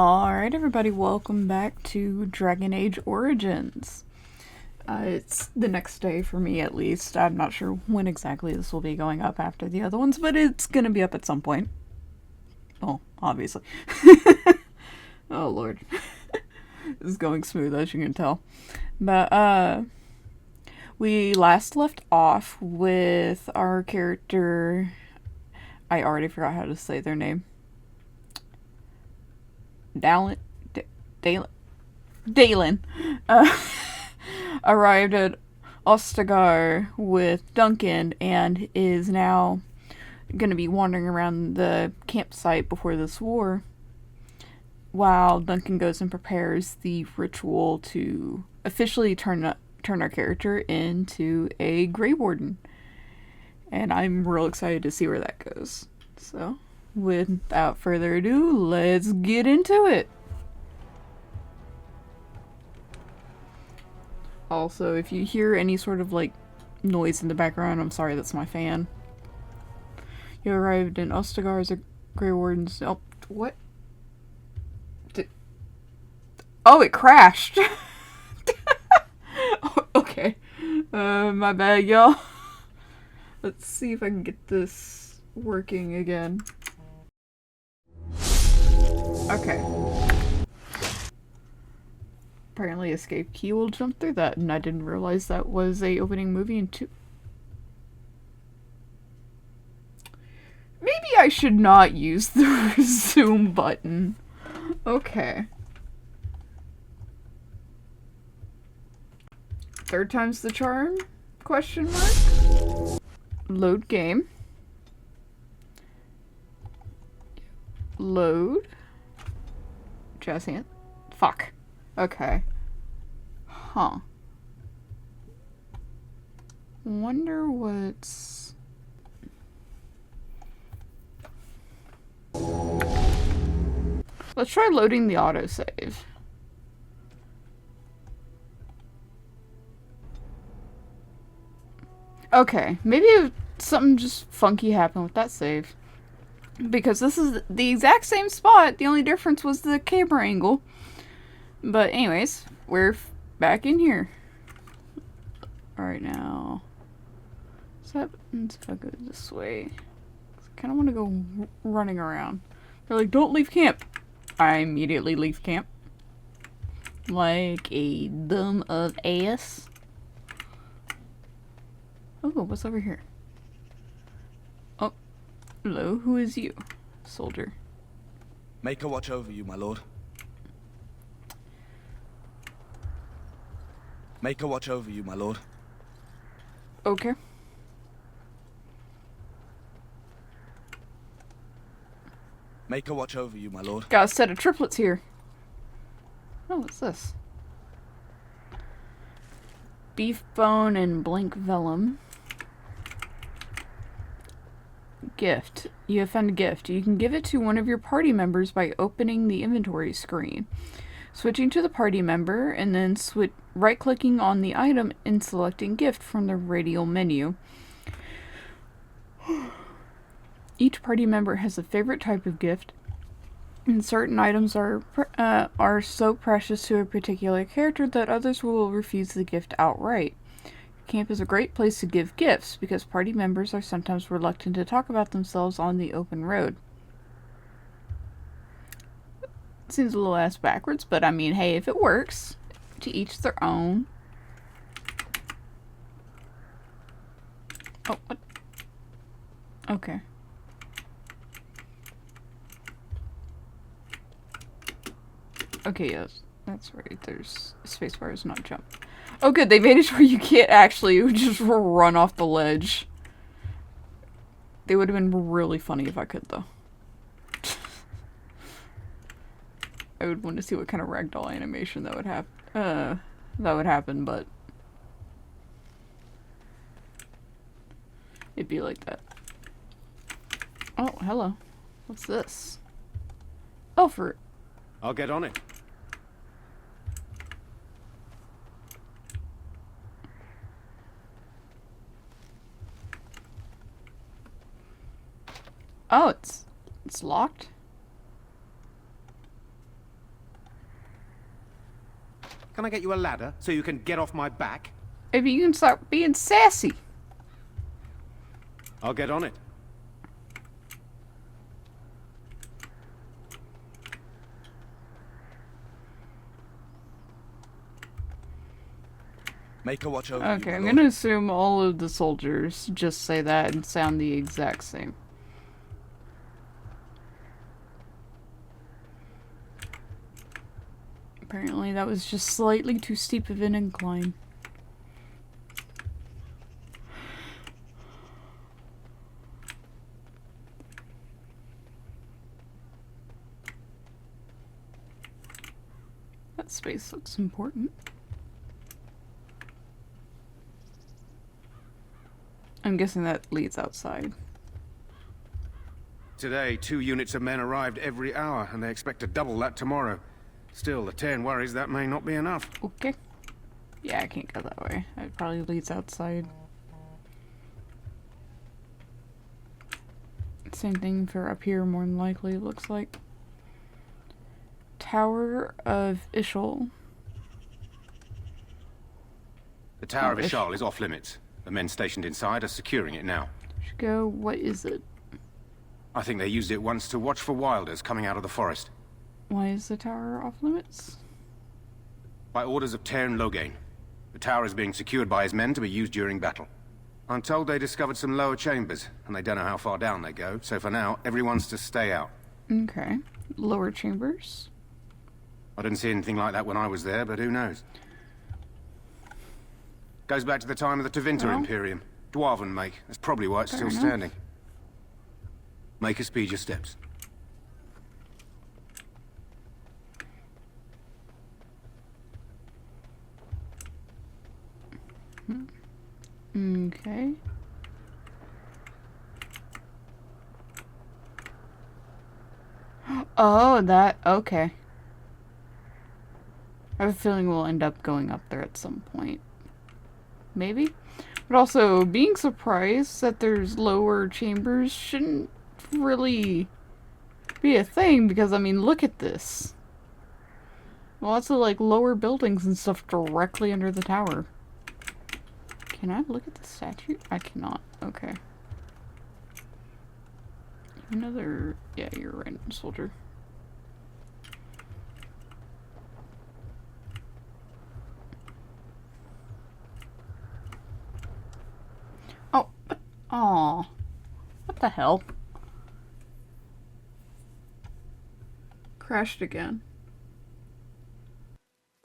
Alright everybody, welcome back to Dragon Age Origins. It's the next day for me at least. I'm not sure when exactly this will be going up after the other ones, but it's gonna be up at some point. Oh, obviously. Oh lord. This is going smooth as you can tell. But, we last left off with our character... I already forgot how to say their name. Dalen arrived at Ostagar with Duncan and is now going to be wandering around the campsite before this war while Duncan goes and prepares the ritual to officially turn our character into a Grey Warden. And I'm real excited to see where that goes. So, without further ado, let's get into it! Also, if you hear any sort of, like, noise in the background, I'm sorry, that's my fan. You arrived in Ostagar as a Grey Warden's... Oh, what? Oh, it crashed! Oh, okay. My bad, y'all. Let's see if I can get this working again. Okay. Apparently escape key will jump through that, and I didn't realize that was a opening movie in 2. Maybe I should not use the resume button. Okay. Third time's the charm? Question mark? Load game. Load. Jazz hand. Fuck. Okay. Huh. Wonder what's... Let's try loading the autosave. Okay, maybe something just funky happened with that save. Because this is the exact same spot, the only difference was the camera angle. But anyways, we're back in here. Alright now. What happens if I go this way? I kind of want to go running around. They're like, don't leave camp. I immediately leave camp. Like a dumb of ass. Oh, what's over here? Oh, hello, who is you? Soldier. Make her watch over you, my lord. Make her watch over you, my lord. Okay. Make her watch over you, my lord. Got a set of triplets here. Oh, what's this? Beef bone and blank vellum. Gift. You have found a gift. You can give it to one of your party members by opening the inventory screen, switching to the party member, and then right-clicking on the item and selecting gift from the radial menu. Each party member has a favorite type of gift, and certain items are so precious to a particular character that others will refuse the gift outright. Camp is a great place to give gifts because party members are sometimes reluctant to talk about themselves on the open road. Seems a little ass backwards, but I mean, hey, if it works, to each their own. Oh, what? Okay. Okay, yes, that's right. There's spacebar is not jump. Oh good, they made it where you can't actually just run off the ledge. They would have been really funny if I could, though. I would want to see what kind of ragdoll animation that would happen, but it'd be like that. Oh, hello. What's this? Oh, for... I'll get on it. Oh, it's locked? Can I get you a ladder so you can get off my back? Maybe you can start being sassy. I'll get on it. Make her watch over you, Okay, my I'm lord. gonna assume all of the soldiers just say that and sound the exact same. Apparently that was just slightly too steep of an incline. That space looks important. I'm guessing that leads outside. Today, 2 units of men arrived every hour, and they expect to double that tomorrow. Still, the Terran worries that may not be enough. Okay. Yeah, I can't go that way. It probably leads outside. Same thing for up here, more than likely, it looks like. Tower of Ishal. The Tower of Ishal is off limits. The men stationed inside are securing it now. Should go. What is it? I think they used it once to watch for wilders coming out of the forest. Why is the tower off limits? By orders of Terran Loghain. The tower is being secured by his men to be used during battle. I'm told they discovered some lower chambers, and they don't know how far down they go, so for now, everyone's to stay out. Okay. Lower chambers. I didn't see anything like that when I was there, but who knows? Goes back to the time of the Tevinter Well, Imperium. Dwarven make. That's probably why it's fair still enough. standing. Make her speed your steps. Okay. Oh, that. Okay. I have a feeling we'll end up going up there at some point. Maybe? But also, being surprised that there's lower chambers shouldn't really be a thing, because, I mean, look at this. Lots of, like, lower buildings and stuff directly under the tower. Can I look at the statue? I cannot. Okay. Another... Yeah, you're right, soldier. Oh, aw. What the hell? Crashed again.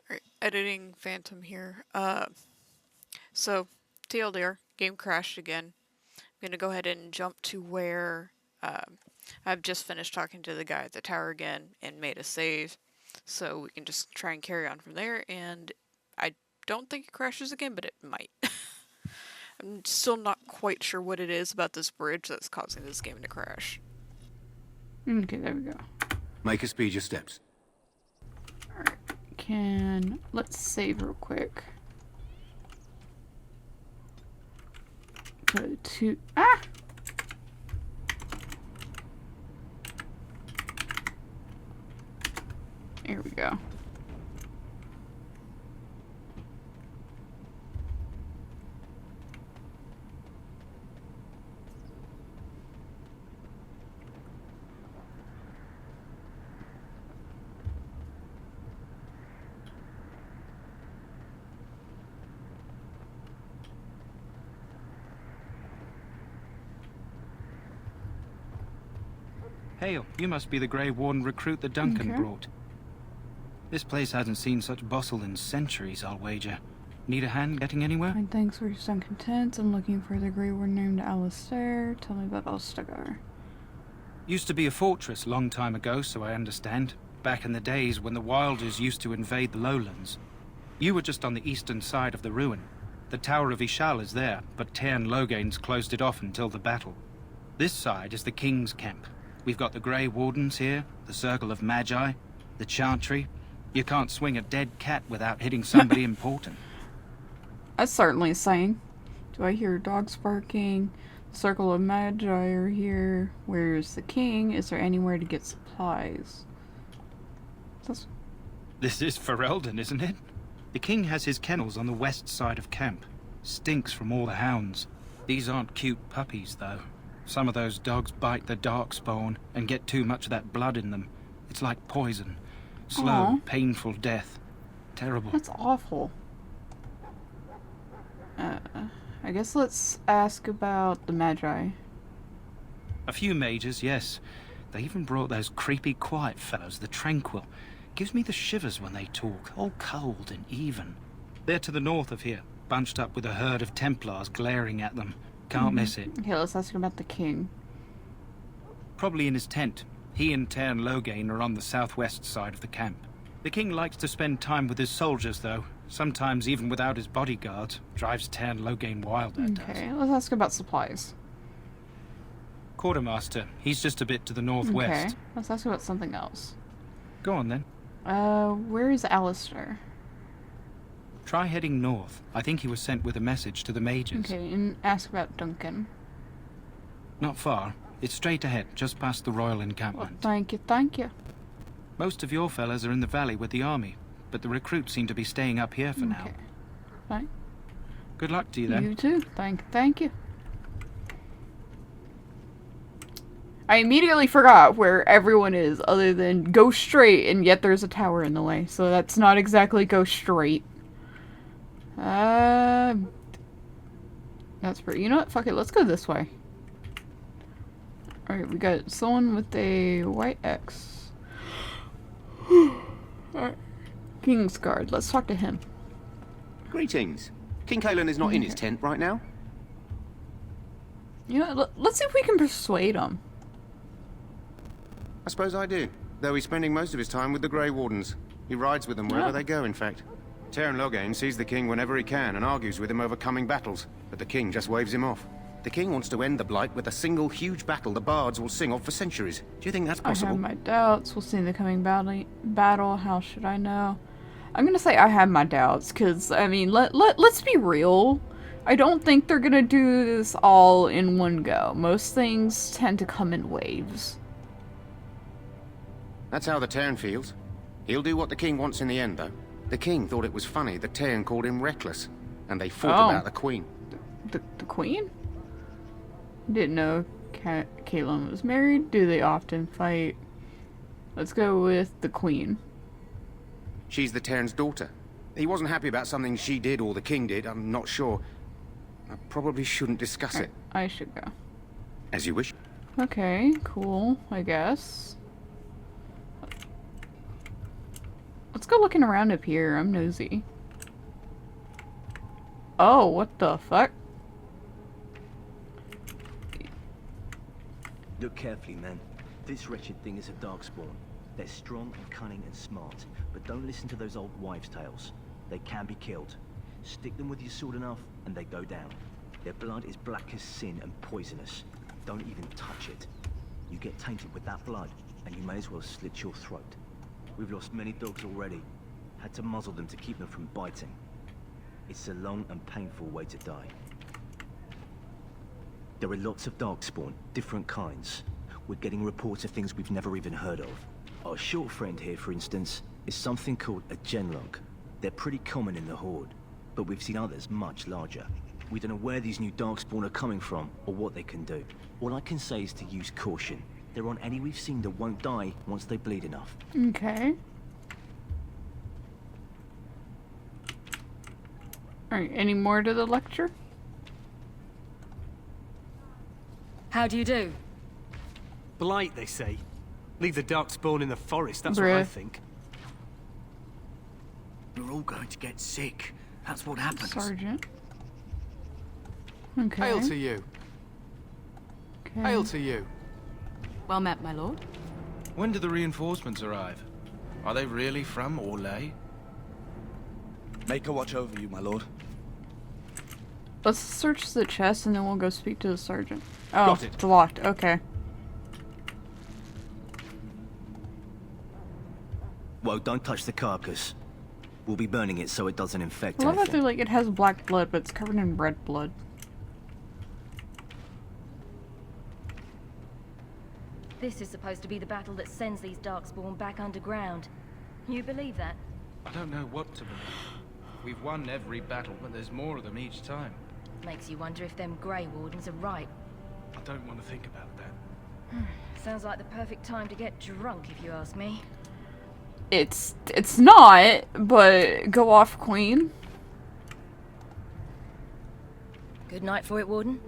Alright, editing Phantom here. So, TLDR, game crashed again. I'm gonna go ahead and jump to where I've just finished talking to the guy at the tower again and made a save. So we can just try and carry on from there, and I don't think it crashes again, but it might. I'm still not quite sure what it is about this bridge that's causing this game to crash. Okay, there we go. Make her speed your steps. Alright, let's save real quick. Go to... Ah! Here we go. Hail, you must be the Grey Warden recruit that Duncan Okay. brought. This place hasn't seen such bustle in centuries, I'll wager. Need a hand getting anywhere? Fine, thanks for your son content. I'm looking for the Grey Warden named Alistair. Tell me about Alstagar. Used to be a fortress long time ago, so I understand. Back in the days when the Wilders used to invade the lowlands. You were just on the eastern side of the ruin. The Tower of Ishal is there, but Terran Loghain's closed it off until the battle. This side is the King's camp. We've got the Grey Wardens here, the Circle of Magi, the Chantry. You can't swing a dead cat without hitting somebody important. That's certainly a sign. Do I hear dogs barking? The Circle of Magi are here. Where's the king? Is there anywhere to get supplies? That's... This is Ferelden, isn't it? The king has his kennels on the west side of camp. Stinks from all the hounds. These aren't cute puppies, though. Some of those dogs bite the darkspawn and get too much of that blood in them. It's like poison. Slow, Aw. painful death. Terrible. That's awful. I guess let's ask about the Magi. A few mages, yes. They even brought those creepy quiet fellows, the Tranquil. Gives me the shivers when they talk, all cold and even. They're to the north of here, bunched up with a herd of Templars glaring at them. Can't miss it. Okay, let's ask about the king. Probably in his tent. He and Tairn Logain are on the southwest side of the camp. The king likes to spend time with his soldiers, though. Sometimes even without his bodyguards. Drives Tairn Logain wild, that does. Okay, let's ask about supplies. Quartermaster, he's just a bit to the northwest. Okay, let's ask about something else. Go on then. Where is Alistair? Try heading north. I think he was sent with a message to the mages. Okay, and ask about Duncan. Not far. It's straight ahead, just past the royal Well, encampment. thank you, thank you. Most of your fellas are in the valley with the army, but the recruits seem to be staying up here for now. Okay. Fine. Good luck to you then. You too. Thank you. I immediately forgot where everyone is, other than go straight, and yet there's a tower in the way. So that's not exactly go straight. That's pretty. You know what? Fuck it. Let's go this way. Alright, we got someone with a white X. Alright. King's Guard. Let's talk to him. Greetings. King Kalen is not in his tent right now. You know, let's see if we can persuade him. I suppose I do. Though he's spending most of his time with the Grey Wardens. He rides with them wherever Yeah. they go, in fact. Tairn Logain sees the king whenever he can and argues with him over coming battles, but the king just waves him off. The king wants to end the Blight with a single huge battle the bards will sing of for centuries. Do you think that's I have possible? my doubts. We'll see in the coming battle. How should I know? I'm gonna say I have my doubts, because, I mean, let's be real. I don't think they're gonna do this all in one go. Most things tend to come in waves. That's how the Tairn feels. He'll do what the king wants in the end, though. The king thought it was funny that Tairn called him reckless, and they fought Oh. about the queen. The queen? Didn't know Caitlyn was married. Do they often fight? Let's go with the queen. She's the Tairn's daughter. He wasn't happy about something she did or the king did, I'm not sure. I probably shouldn't discuss it. I should go. As you wish. Okay, cool, I guess. Let's go looking around up here. I'm nosy. Oh, what the fuck? Look carefully, man. This wretched thing is a darkspawn. They're strong and cunning and smart, but don't listen to those old wives' tales. They can be killed. Stick them with your sword enough, and they go down. Their blood is black as sin and poisonous. Don't even touch it. You get tainted with that blood, and you may as well slit your throat. We've lost many dogs already. Had to muzzle them to keep them from biting. It's a long and painful way to die. There are lots of darkspawn, different kinds. We're getting reports of things we've never even heard of. Our short friend here, for instance, is something called a genlog. They're pretty common in the Horde, but we've seen others much larger. We don't know where these new darkspawn are coming from, or what they can do. All I can say is to use caution. There aren't any we've seen that won't die once they bleed enough. Okay. Alright, any more to the lecture? How do you do? Blight, they say. Leave the darkspawn in the forest, that's what I Bruh. think. We're all going to get sick. That's what happens. Sergeant. Okay. Hail to you. Okay. Hail to you. Well met, my lord. When do the reinforcements arrive? Are they really from Orlais? Make a watch over you, my lord. Let's search the chest and then we'll go speak to the sergeant. Oh, Got it. it's locked. Okay. Well, don't touch the carcass. We'll be burning it so it doesn't infect I love that anything. they're like, it has black blood, but it's covered in red blood. This is supposed to be the battle that sends these darkspawn back underground. You believe that? I don't know what to believe. We've won every battle, but there's more of them each time. Makes you wonder if them Grey Wardens are right. I don't want to think about that. Sounds like the perfect time to get drunk, if you ask me. It's not, but go off, Queen. Good night for it, Warden.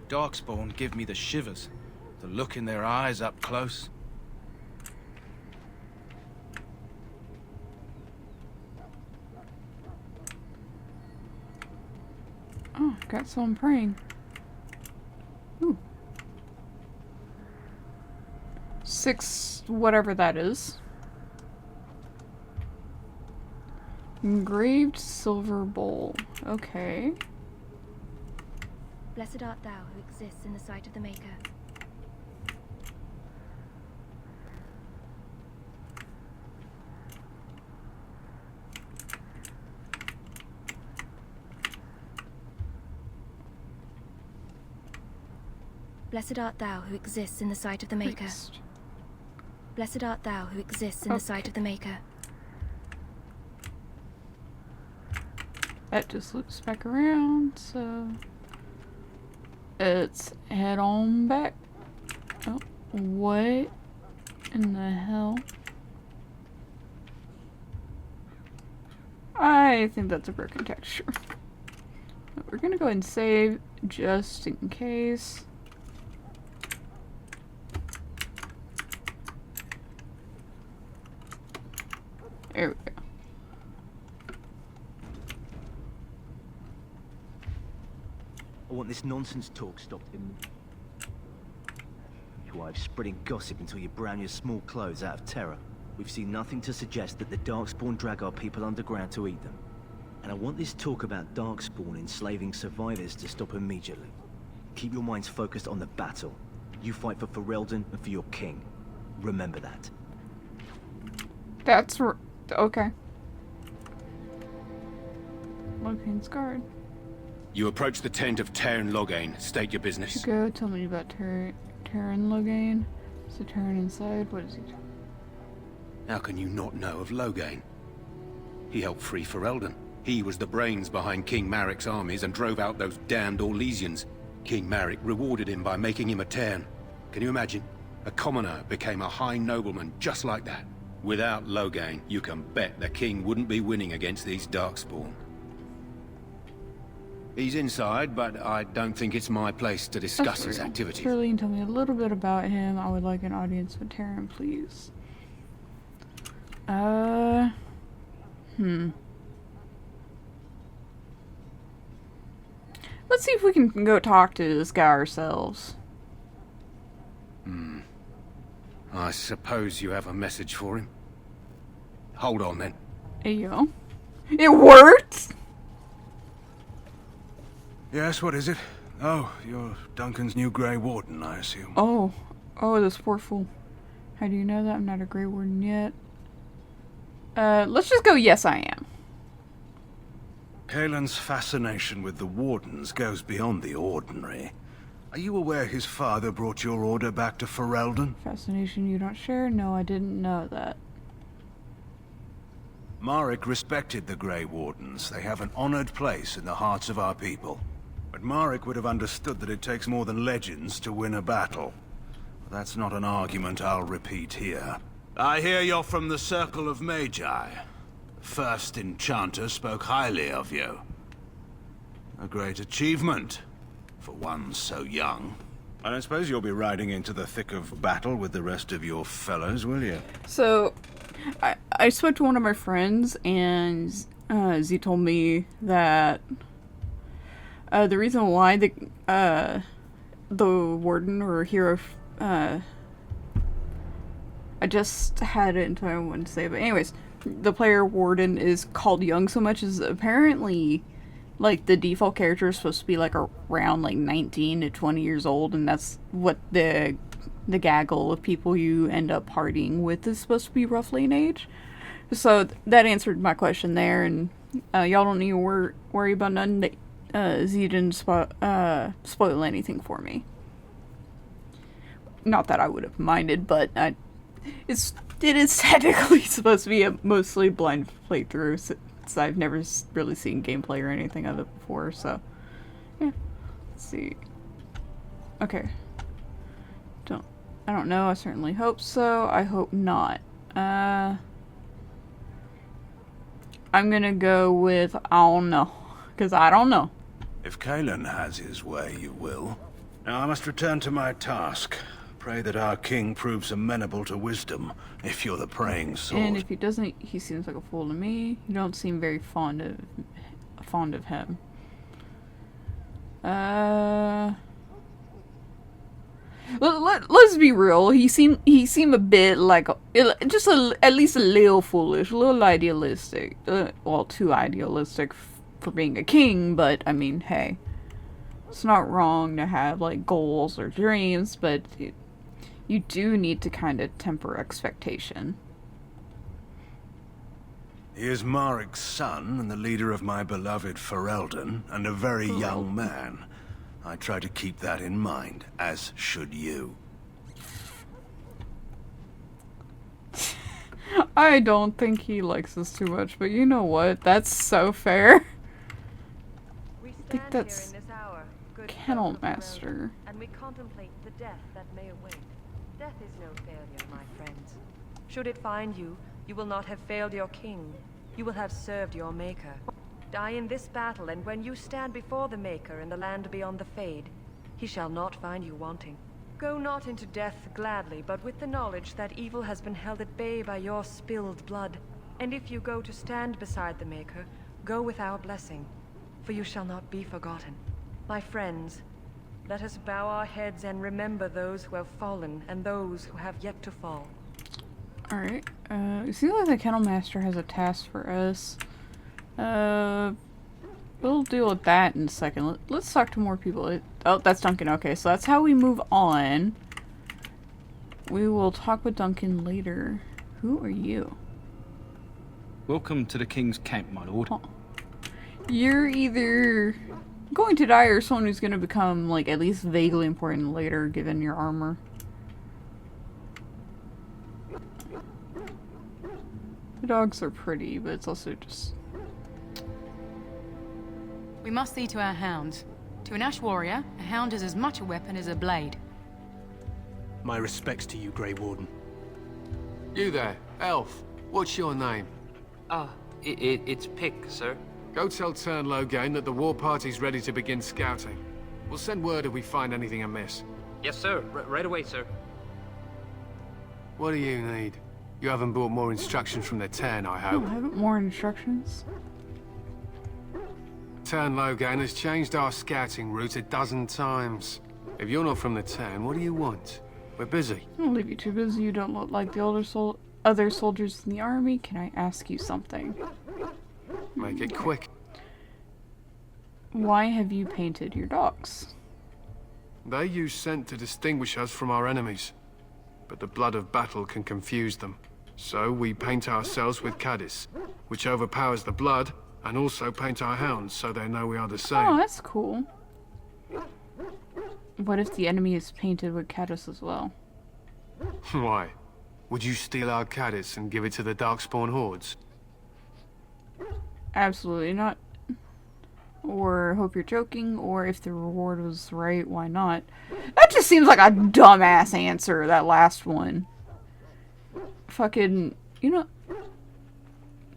Darkspawn give me the shivers. The look in their eyes up close. Oh, got someone praying. Ooh. 6, whatever that is. Engraved silver bowl. Okay. Blessed art thou who exists in the sight of the Maker. Blessed art thou who exists in the sight of the Maker. Priest. Blessed art thou who exists in the sight of the Maker. That just loops back around, so let's head on back. Oh, what in the hell? I think that's a broken texture. But we're gonna go ahead and save just in case. There we go. I want this nonsense talk stopped in. Wives spreading gossip until you brown your small clothes out of terror. We've seen nothing to suggest that the Darkspawn drag our people underground to eat them. And I want this talk about Darkspawn enslaving survivors to stop immediately. Keep your minds focused on the battle. You fight for Ferelden and for your king. Remember that. That's okay. Logain's guard. You approach the tent of Terran Logain. State your business. Go tell me about Terran Logain. Is the Terran inside? What is he? How can you not know of Logain? He helped free Ferelden. He was the brains behind King Marik's armies and drove out those damned Orlesians. King Marik rewarded him by making him a Terran. Can you imagine? A commoner became a high nobleman just like that. Without Logain, you can bet the king wouldn't be winning against these Darkspawn. He's inside, but I don't think it's my place to discuss his activities. Shirley, tell me a little bit about him. I would like an audience with Terran, please. Let's see if we can go talk to this guy ourselves. I suppose you have a message for him. Hold on, then. There you go. It worked! Yes, what is it? Oh, you're Duncan's new Grey Warden, I assume. Oh, this poor fool. How do you know that? I'm not a Grey Warden yet. Let's just go, yes I am. Kaelin's fascination with the Wardens goes beyond the ordinary. Are you aware his father brought your order back to Ferelden? Fascination you don't share? No, I didn't know that. Marik respected the Grey Wardens. They have an honored place in the hearts of our people. But Marik would have understood that it takes more than legends to win a battle. That's not an argument I'll repeat here. I hear you're from the Circle of Magi. The first enchanter spoke highly of you. A great achievement, for one so young. I don't suppose you'll be riding into the thick of battle with the rest of your fellows, will you? So, I spoke to one of my friends, and Z told me that the reason why the warden or hero, I just had it until I wanted to say it, but anyways, the player warden is called young so much is apparently, like, the default character is supposed to be, like, around, like, 19 to 20 years old, and that's what the gaggle of people you end up partying with is supposed to be roughly in age. So that answered my question there, and y'all don't need to worry about none. Z didn't spoil anything for me. Not that I would have minded, but it is technically supposed to be a mostly blind playthrough, since I've never really seen gameplay or anything of it before, so yeah. Let's see. Okay. I don't know, I certainly hope so. I hope not. I'm gonna go with I don't know, because I don't know. If Kalen has his way, you will. Now I must return to my task. Pray that our king proves amenable to wisdom, if you're the praying sort. And if he doesn't, he seems like a fool to me. You don't seem very fond of him. Let's be real. He seemed a bit like just at least a little foolish, a little idealistic. Well, too idealistic for being a king. But I mean, hey, it's not wrong to have like goals or dreams, but you do need to kind of temper expectation. He is Marik's son and the leader of my beloved Ferelden, and a very young man. I try to keep that in mind, as should you. I don't think he likes us too much, but you know what? That's so fair. I think that's Kennel Master. And we contemplate the death that may await. Death is no failure, my friends. Should it find you, you will not have failed your king. You will have served your maker. Die in this battle, and when you stand before the Maker in the land beyond the Fade, he shall not find you wanting. Go not into death gladly, but with the knowledge that evil has been held at bay by your spilled blood. And if you go to stand beside the Maker, go with our blessing, for you shall not be forgotten. My friends, let us bow our heads and remember those who have fallen and those who have yet to fall. Alright, it seems like the Kennel Master has a task for us. We'll deal with that in a second. Let's talk to more people. Oh, that's Duncan. Okay, so that's how we move on. We will talk with Duncan later. Who are you? Welcome to the King's Camp, my lord. Oh. You're either going to die or someone who's going to become, like, at least vaguely important later, given your armor. The dogs are pretty, but it's also just... We must see to our hounds. To an Ash warrior, a hound is as much a weapon as a blade. My respects to you, Grey Warden. You there, elf. What's your name? It's Pick, sir. Go tell Tern Logain that the war party's ready to begin scouting. We'll send word if we find anything amiss. Yes, sir. Right away, sir. What do you need? You haven't brought more instructions from the Tern, I hope. Oh, I have more instructions. Tern Logain has changed our scouting route a dozen times. If you're not from the town, what do you want? We're busy. I'll leave you too busy. You don't look like the other soldiers in the army. Can I ask you something? Make it quick. Why have you painted your dogs? They use scent to distinguish us from our enemies. But the blood of battle can confuse them. So we paint ourselves with Caddis, which overpowers the blood, and also paint our hounds so they know we are the same. Oh, that's cool. What if the enemy is painted with Caddis as well? Why? Would you steal our Caddis and give it to the Darkspawn hordes? Absolutely not. Or hope you're joking, or if the reward was right, why not? That just seems like a dumbass answer, that last one. Fucking, you know...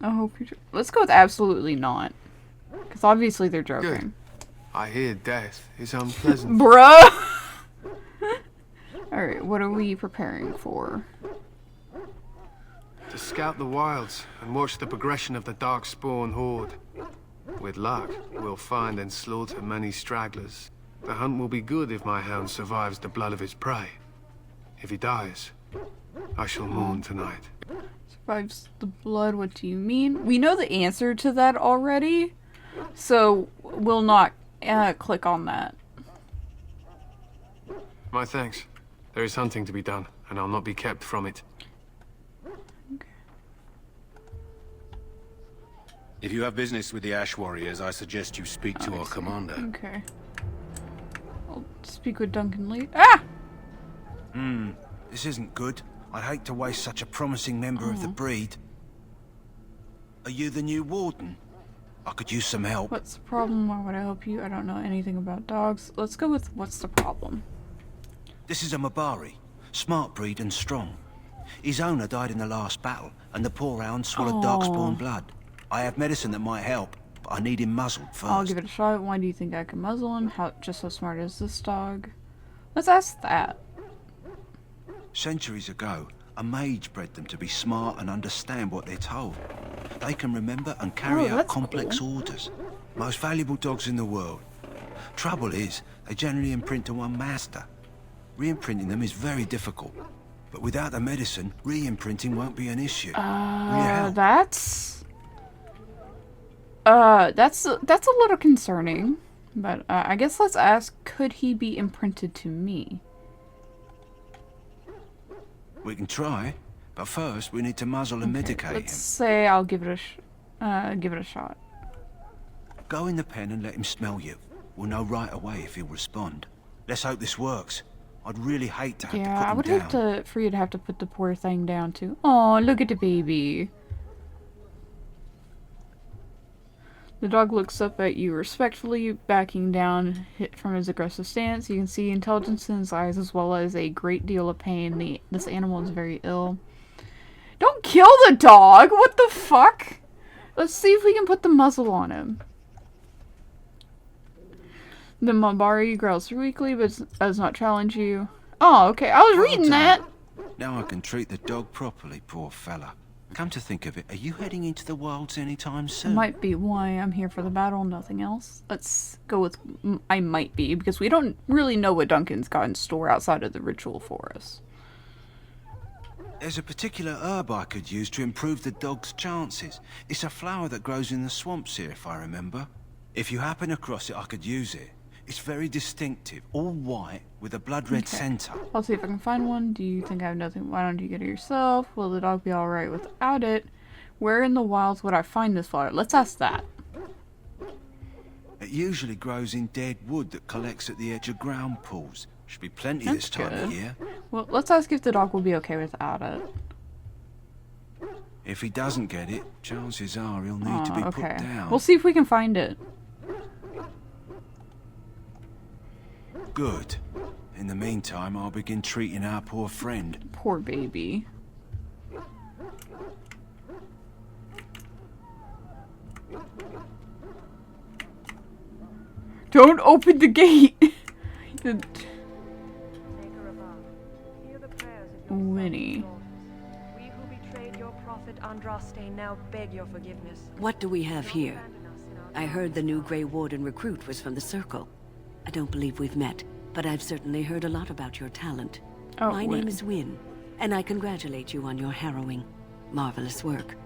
I hope you're... Let's go with absolutely not. Because obviously they're joking. Good. I hear death is unpleasant. Bruh! Alright, what are we preparing for? To scout the wilds and watch the progression of the Darkspawn horde. With luck, we'll find and slaughter many stragglers. The hunt will be good if my hound survives the blood of his prey. If he dies, I shall mourn tonight. Survives the blood, what do you mean? We know the answer to that already, so we'll not click on that. My thanks. There is hunting to be done, and I'll not be kept from it. Okay. If you have business with the Ash Warriors, I suggest you speak to our commander. Okay. I'll speak with Duncan later. Ah! This isn't good. I'd hate to waste such a promising member of the breed. Are you the new warden? I could use some help. What's the problem? Why would I help you? I don't know anything about dogs. Let's go with what's the problem. This is a Mabari. Smart breed and strong. His owner died in the last battle, and the poor hound swallowed darkspawn blood. I have medicine that might help, but I need him muzzled first. I'll give it a shot. Why do you think I can muzzle him? Just how smart is this dog? Let's ask that. Centuries ago, a mage bred them to be smart and understand what they're told. They can remember and carry out complex orders. Most valuable dogs in the world. Trouble is, they generally imprint to one master. Re-imprinting them is very difficult. But without the medicine, re-imprinting won't be an issue. That's a little concerning. But I guess let's ask, could he be imprinted to me? We can try, but first we need to muzzle and medicate him. Let's say I'll give it a shot. Go in the pen and let him smell you. We'll know right away if he'll respond. Let's hope this works. I'd really hate to have to put him down. Yeah, I would hate for you to have to put the poor thing down too. Oh, look at the baby. The dog looks up at you respectfully, backing down from his aggressive stance. You can see intelligence in his eyes as well as a great deal of pain. This animal is very ill. Don't kill the dog! What the fuck? Let's see if we can put the muzzle on him. The Mabari growls weakly, but does not challenge you. Oh, okay. I was reading that! Now I can treat the dog properly, poor fella. Come to think of it, are you heading into the wilds anytime soon? It might be why I'm here for the battle, nothing else. Let's go with I might be, because we don't really know what Duncan's got in store outside of the ritual for us. There's a particular herb I could use to improve the dog's chances. It's a flower that grows in the swamps here, if I remember. If you happen across it, I could use it. It's very distinctive, all white, with a blood-red centre. I'll see if I can find one. Do you think I have nothing? Why don't you get it yourself? Will the dog be alright without it? Where in the wilds would I find this flower? Let's ask that. It usually grows in dead wood that collects at the edge of ground pools. Should be plenty this time of year. Well, let's ask if the dog will be okay without it. If he doesn't get it, chances are he'll need to be put down. We'll see if we can find it. Good. In the meantime, I'll begin treating our poor friend. Poor baby. Don't open the gate! Winnie. We who betrayed your prophet Andraste now beg your forgiveness. What do we have here? I heard the new Grey Warden recruit was from the Circle. I don't believe we've met, but I've certainly heard a lot about your talent. My name is Wynne, and I congratulate you on your harrowing, marvelous work.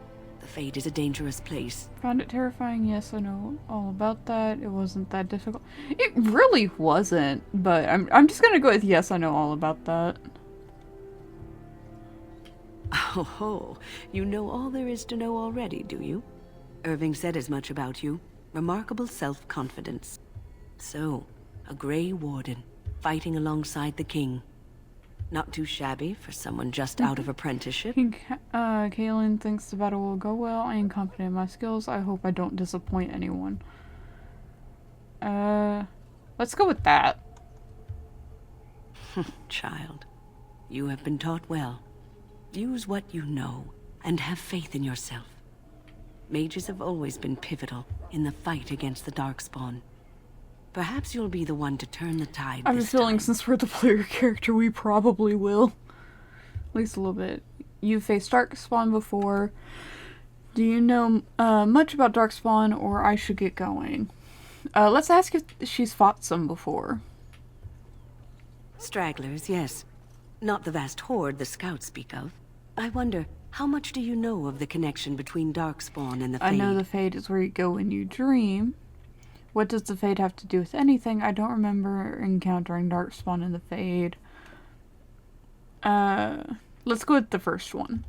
The Fade is a dangerous place. Found it terrifying? Yes, I know all about that. It wasn't that difficult. It really wasn't, but I'm just gonna go with yes, I know all about that. Oh ho, you know all there is to know already, do you? Irving said as much about you. Remarkable self-confidence. So, a Grey Warden, fighting alongside the King. Not too shabby for someone just out of apprenticeship. Kaelin thinks the battle will go well. I am confident in my skills. I hope I don't disappoint anyone. Let's go with that. Child, you have been taught well. Use what you know, and have faith in yourself. Mages have always been pivotal in the fight against the Darkspawn. Perhaps you'll be the one to turn the tide. I have a feeling since we're the player character, we probably will. At least a little bit. You've faced Darkspawn before. Do you know much about Darkspawn, or I should get going? Let's ask if she's fought some before. Stragglers, yes. Not the vast horde the scouts speak of. I wonder, how much do you know of the connection between Darkspawn and the Fade? I know the Fade is where you go when you dream. What does the Fade have to do with anything? I don't remember encountering Darkspawn in the Fade. Let's go with the first one.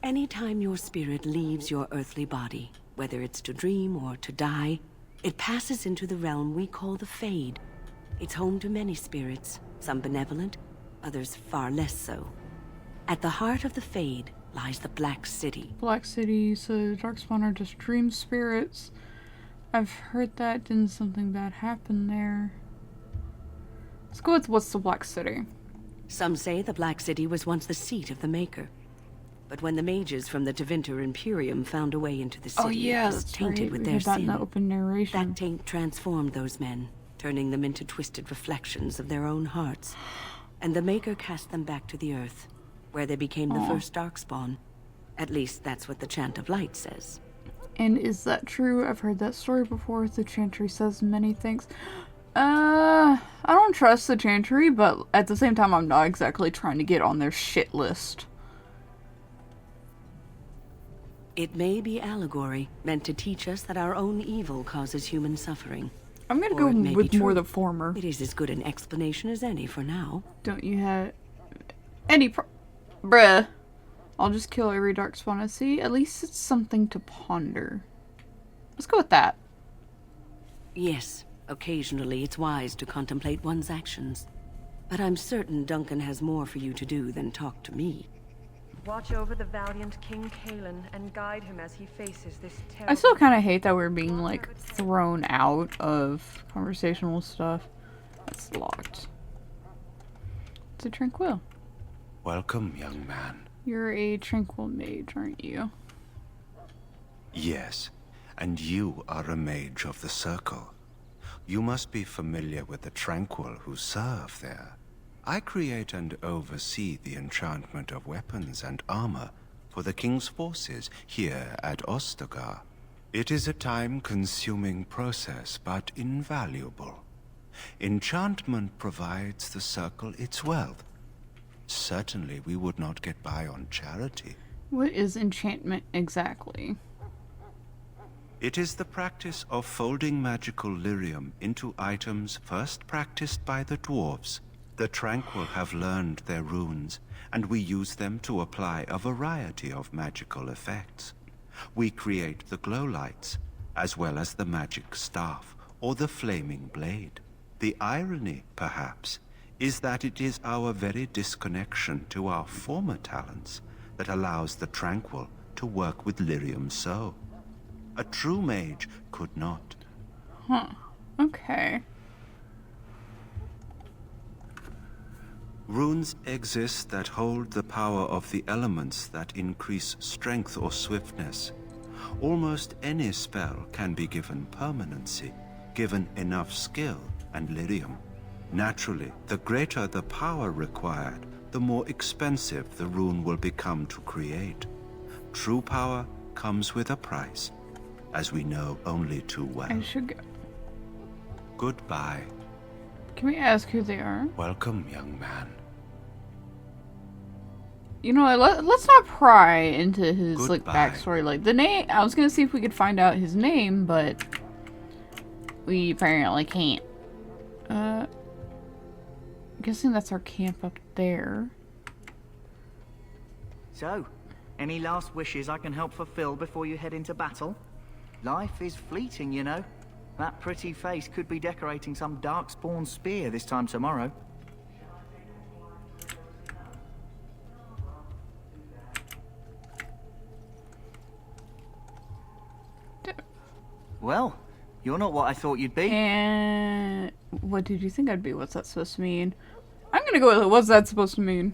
Anytime your spirit leaves your earthly body, whether it's to dream or to die, it passes into the realm we call the Fade. It's home to many spirits, some benevolent, others far less so. At the heart of the Fade lies the Black City. Black City, so Darkspawn are just dream spirits. I've heard that. Didn't something bad happen there? Let's go with what's the Black City. Some say the Black City was once the seat of the Maker. But when the mages from the Tevinter Imperium found a way into the city, it was tainted with their sin. That open narration. That taint transformed those men, turning them into twisted reflections of their own hearts. And the Maker cast them back to the Earth, where they became the first Darkspawn. At least that's what the Chant of Light says. And is that true? I've heard that story before. The Chantry says many things. I don't trust the Chantry, but at the same time, I'm not exactly trying to get on their shit list. It may be allegory, meant to teach us that our own evil causes human suffering. I'm gonna go with more the former. It is as good an explanation as any for now. Don't you have any bruh. I'll just kill every Darkspawn I see. At least it's something to ponder. Let's go with that. Yes, occasionally it's wise to contemplate one's actions. But I'm certain Duncan has more for you to do than talk to me. Watch over the valiant King Kalen and guide him as he faces this terrible... I still kind of hate that we're being, like, thrown out of conversational stuff. That's locked. It's a tranquil. Welcome, young man. You're a tranquil mage, aren't you? Yes, and you are a mage of the Circle. You must be familiar with the Tranquil who serve there. I create and oversee the enchantment of weapons and armor for the King's forces here at Ostagar. It is a time-consuming process, but invaluable. Enchantment provides the Circle its wealth. Certainly we would not get by on charity. What is enchantment exactly? It is the practice of folding magical lyrium into items first practiced by the dwarves. The Tranquil have learned their runes, and we use them to apply a variety of magical effects. We create the glow lights, as well as the magic staff, or the flaming blade. The irony, perhaps, is that it is our very disconnection to our former talents that allows the Tranquil to work with lyrium so. A true mage could not. Huh. Okay. Runes exist that hold the power of the elements that increase strength or swiftness. Almost any spell can be given permanency, given enough skill and lyrium. Naturally, the greater the power required, the more expensive the rune will become to create. True power comes with a price, as we know only too well. I should go. Goodbye. Can we ask who they are? Welcome, young man. You know what, let's not pry into his, Goodbye. like, backstory. Like, the name, I was gonna see if we could find out his name, but we apparently can't. I'm guessing that's our camp up there. So, any last wishes I can help fulfill before you head into battle? Life is fleeting, you know. That pretty face could be decorating some Darkspawn spear this time tomorrow. Well, you're not what I thought you'd be. And what did you think I'd be? What's that supposed to mean? I'm gonna go with what's that supposed to mean?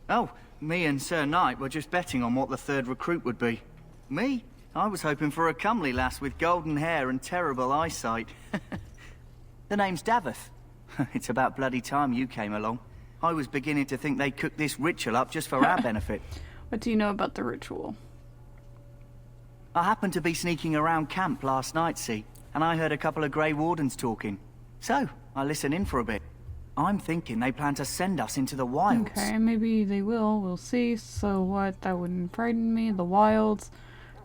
Oh, me and Sir Knight were just betting on what the third recruit would be. Me? I was hoping for a comely lass with golden hair and terrible eyesight. The name's Davith. It's about bloody time you came along. I was beginning to think they cooked this ritual up just for our benefit. What do you know about the ritual? I happened to be sneaking around camp last night, see, and I heard a couple of Grey Wardens talking. So, I listened in for a bit. I'm thinking they plan to send us into the wilds. Okay, maybe they will. We'll see. So what? That wouldn't frighten me. The wilds.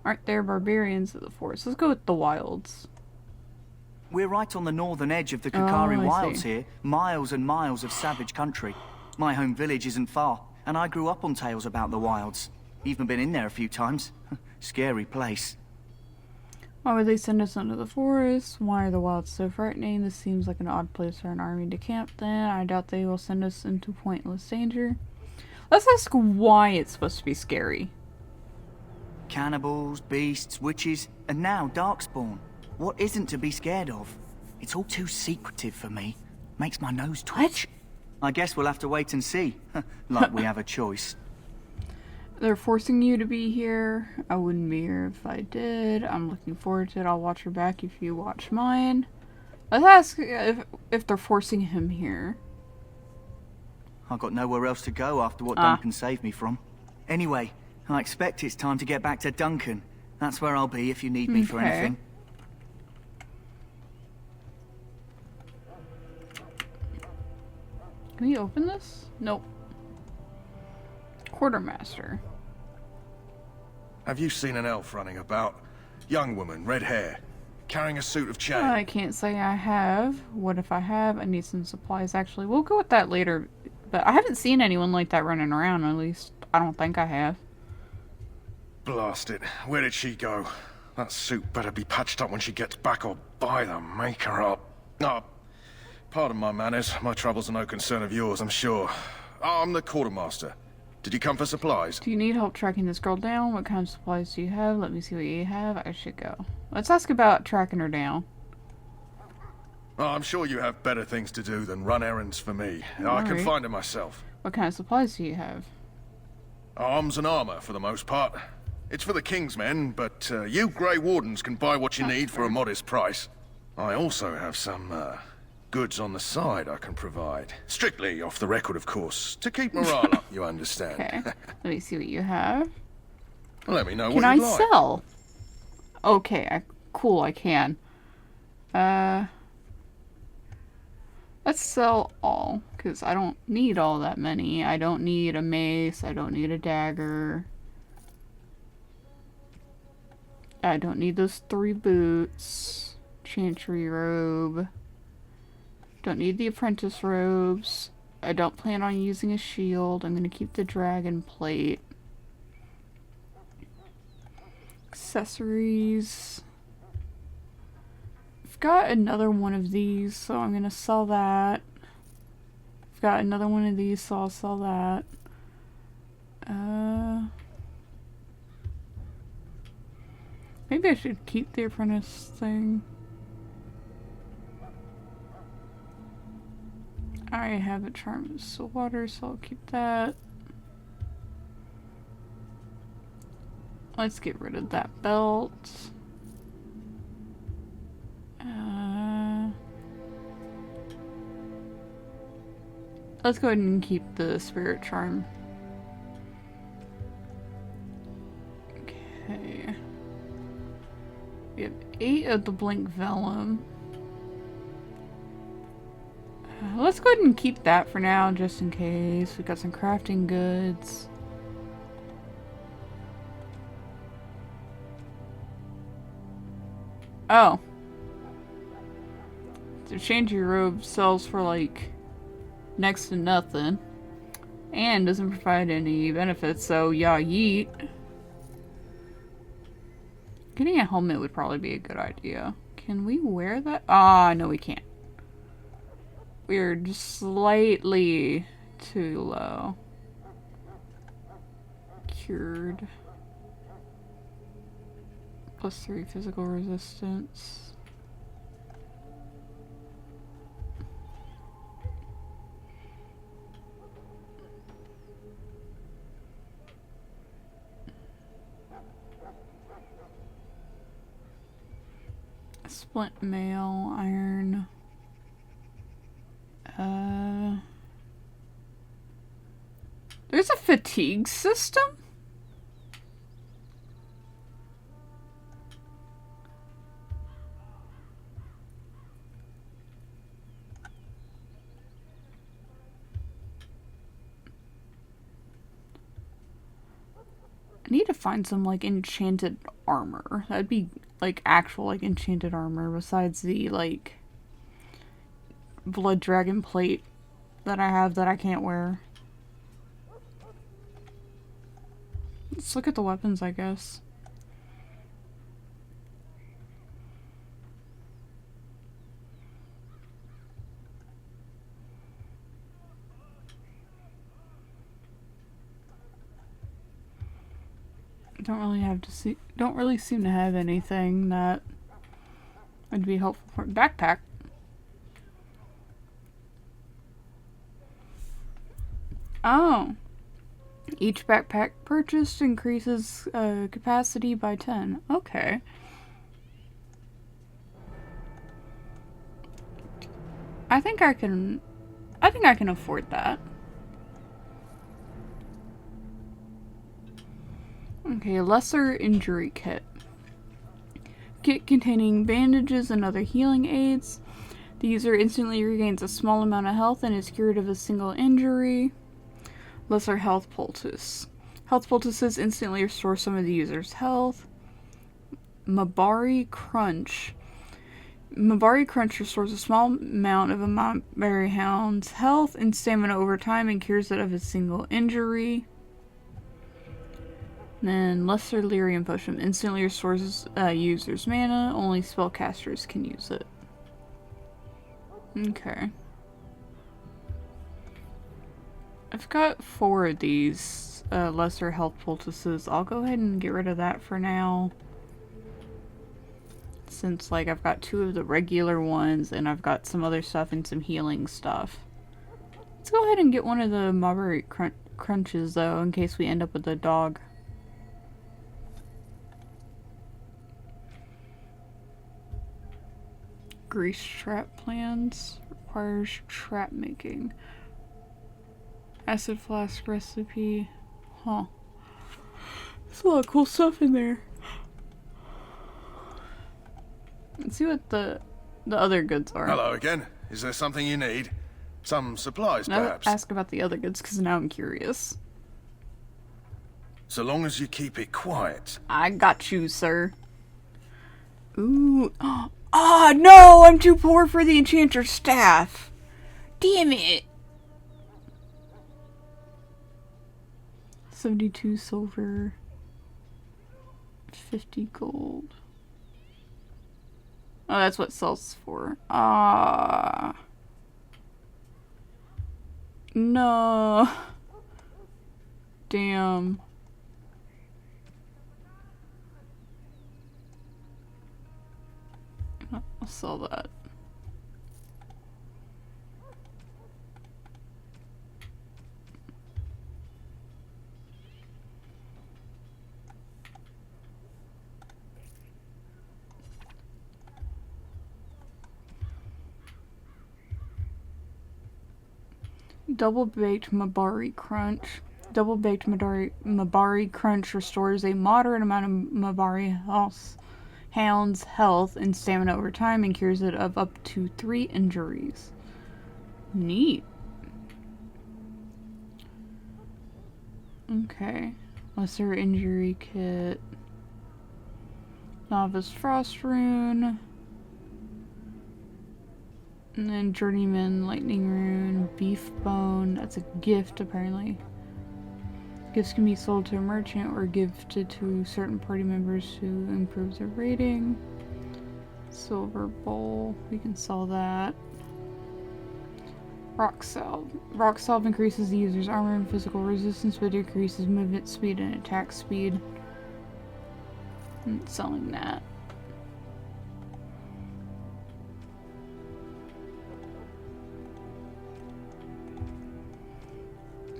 Aren't there barbarians of the forest? Let's go with the wilds. We're right on the northern edge of the Kukari I wilds see. here. Miles and miles of savage country. My home village isn't far, and I grew up on tales about the wilds. Even been in there a few times. Scary place. Why would they send us into the forest? Why are the wilds so frightening? This seems like an odd place for an army to camp then. I doubt they will send us into pointless danger. Let's ask why it's supposed to be scary. Cannibals, beasts, witches, and now Darkspawn. What isn't to be scared of? It's all too secretive for me. Makes my nose twitch. I guess we'll have to wait and see. Like we have a choice. They're forcing you to be here. I wouldn't be here if I did. I'm looking forward to it. I'll watch your back if you watch mine. Let's ask if they're forcing him here. I've got nowhere else to go after what Duncan saved me from. Anyway, I expect it's time to get back to Duncan. That's where I'll be if you need me for anything. Can we open this? Nope. Quartermaster. Have you seen an elf running about? Young woman, red hair, carrying a suit of chain. I can't say I have. What if I have? I need some supplies, actually. We'll go with that later. But I haven't seen anyone like that running around, at least. I don't think I have. Blast it. Where did she go? That suit better be patched up when she gets back or by the maker up. Oh, pardon my manners. My troubles are no concern of yours, I'm sure. I'm the quartermaster. Did you come for supplies? Do you need help tracking this girl down? What kind of supplies do you have? Let me see what you have. I should go. Let's ask about tracking her down. Oh, I'm sure you have better things to do than run errands for me. I can find her myself. What kind of supplies do you have? Arms and armor, for the most part. It's for the King's men, but you Grey Wardens can buy what you need for a modest price. I also have some goods on the side I can provide. Strictly off the record, of course, to keep morale up, you understand. Okay. Let me see what you have. Let me know Can what I you like. sell? Okay, cool, I can. Let's sell all, because I don't need all that many. I don't need a mace, I don't need a dagger. I don't need those 3 boots. Chantry robe. Don't need the apprentice robes. I don't plan on using a shield. I'm gonna keep the dragon plate. Accessories. I've got another one of these, so I'm gonna sell that. I've got another one of these, so I'll sell that. Maybe I should keep the apprentice thing. I have a charm of water, so I'll keep that. Let's get rid of that belt. Let's go ahead and keep the spirit charm. Okay. We have 8 of the blink vellum. Let's go ahead and keep that for now, just in case. We've got some crafting goods. Oh. The change your robe sells for like next to nothing. And doesn't provide any benefits, so yeah, yeet. Getting a helmet would probably be a good idea. Can we wear that? Ah, no we can't. We're just slightly too low. Cured. +3 physical resistance. Splint mail, iron. There's a fatigue system? I need to find some like enchanted armor. That'd be like actual like enchanted armor besides the like blood dragon plate that I have that I can't wear. Let's look at the weapons, I guess. Don't really seem to have anything that would be helpful for backpack. Oh. Each backpack purchased increases capacity by 10. Okay. I think I can afford that. Okay, lesser injury kit. Kit containing bandages and other healing aids. The user instantly regains a small amount of health and is cured of a single injury. Lesser health poultice. Health poultices instantly restore some of the user's health. Mabari Crunch. Mabari Crunch restores a small amount of a Mabari Hound's health and stamina over time and cures it of a single injury. Then Lesser Lyrium Potion instantly restores user's mana. Only spellcasters can use it. Okay. I've got 4 of these lesser health poultices. I'll go ahead and get rid of that for now. Since, like, I've got 2 of the regular ones and I've got some other stuff and some healing stuff. Let's go ahead and get one of the Mabari Crunches, though, in case we end up with a dog. Grease trap plans. Requires trap making. Acid flask recipe. Huh. There's a lot of cool stuff in there. Let's see what the other goods are. Hello again. Is there something you need? Some supplies, perhaps? Ask about the other goods, because now I'm curious. So long as you keep it quiet. I got you, sir. Ooh. Ah, no! I'm too poor for the enchanter's staff. Damn it. 72 silver. 50 gold. Oh, that's what it sells for. Ah. No. Damn. I'll sell that. Double-baked Mabari Crunch. Double-baked Mabari Crunch restores a moderate amount of Mabari Hound's health and stamina over time and cures it of up to 3 injuries. Neat. Okay. Lesser injury kit. Novice Frost Rune. And then Journeyman Lightning Rune, Beef Bone, that's a gift apparently. Gifts can be sold to a merchant or gifted to certain party members who improves their rating. Silver Bowl, we can sell that. Rock Salve. Rock Salve increases the user's armor and physical resistance but decreases movement speed and attack speed. I'm selling that.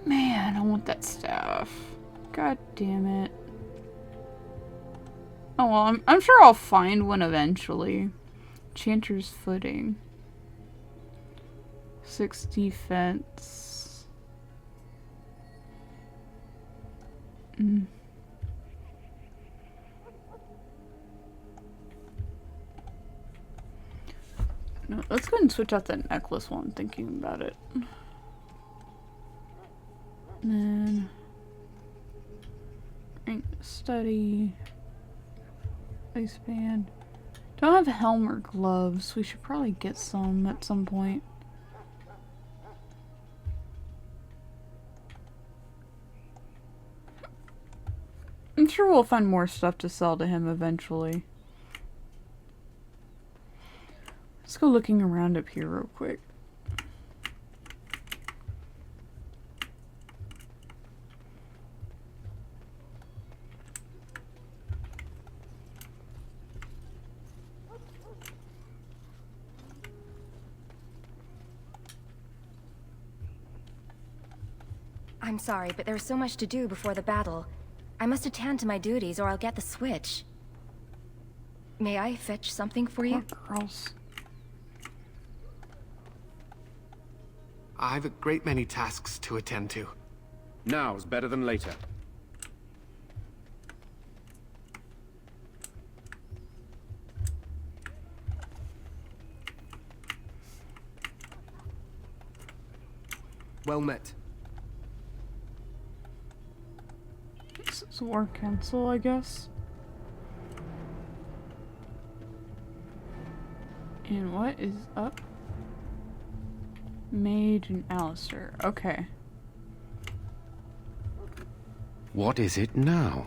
Man, I want that staff. God damn it. Oh well, I'm sure I'll find one eventually. Enchanter's Footing. 6 defense. No, let's go ahead and switch out that necklace while I'm thinking about it. And then rank study, ice band. Don't have a helm or gloves. We should probably get some at some point. I'm sure we'll find more stuff to sell to him eventually. Let's go looking around up here real quick. I'm sorry, but there's so much to do before the battle. I must attend to my duties or I'll get the switch. May I fetch something for you? Poor girls. I've a great many tasks to attend to. Now's better than later. Well met. This is War Council, I guess. And what is up? Mage and Alistair. Okay. What is it now?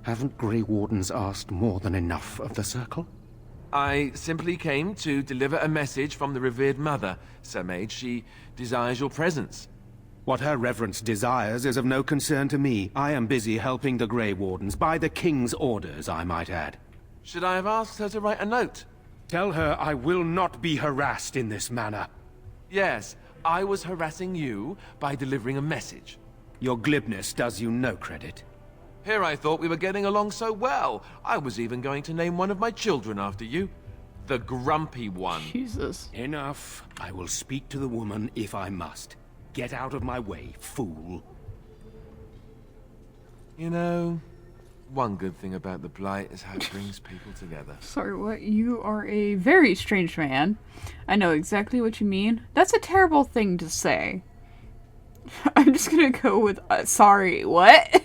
Haven't Grey Wardens asked more than enough of the Circle? I simply came to deliver a message from the revered mother, Sir Mage. She desires your presence. What her reverence desires is of no concern to me. I am busy helping the Grey Wardens, by the King's orders, I might add. Should I have asked her to write a note? Tell her I will not be harassed in this manner. Yes, I was harassing you by delivering a message. Your glibness does you no credit. Here I thought we were getting along so well. I was even going to name one of my children after you. The grumpy one. Jesus. Enough. I will speak to the woman if I must. Get out of my way, fool. You know, one good thing about the Blight is how it brings people together. Sorry, what? You are a very strange man. I know exactly what you mean. That's a terrible thing to say. I'm just gonna go with, sorry, what?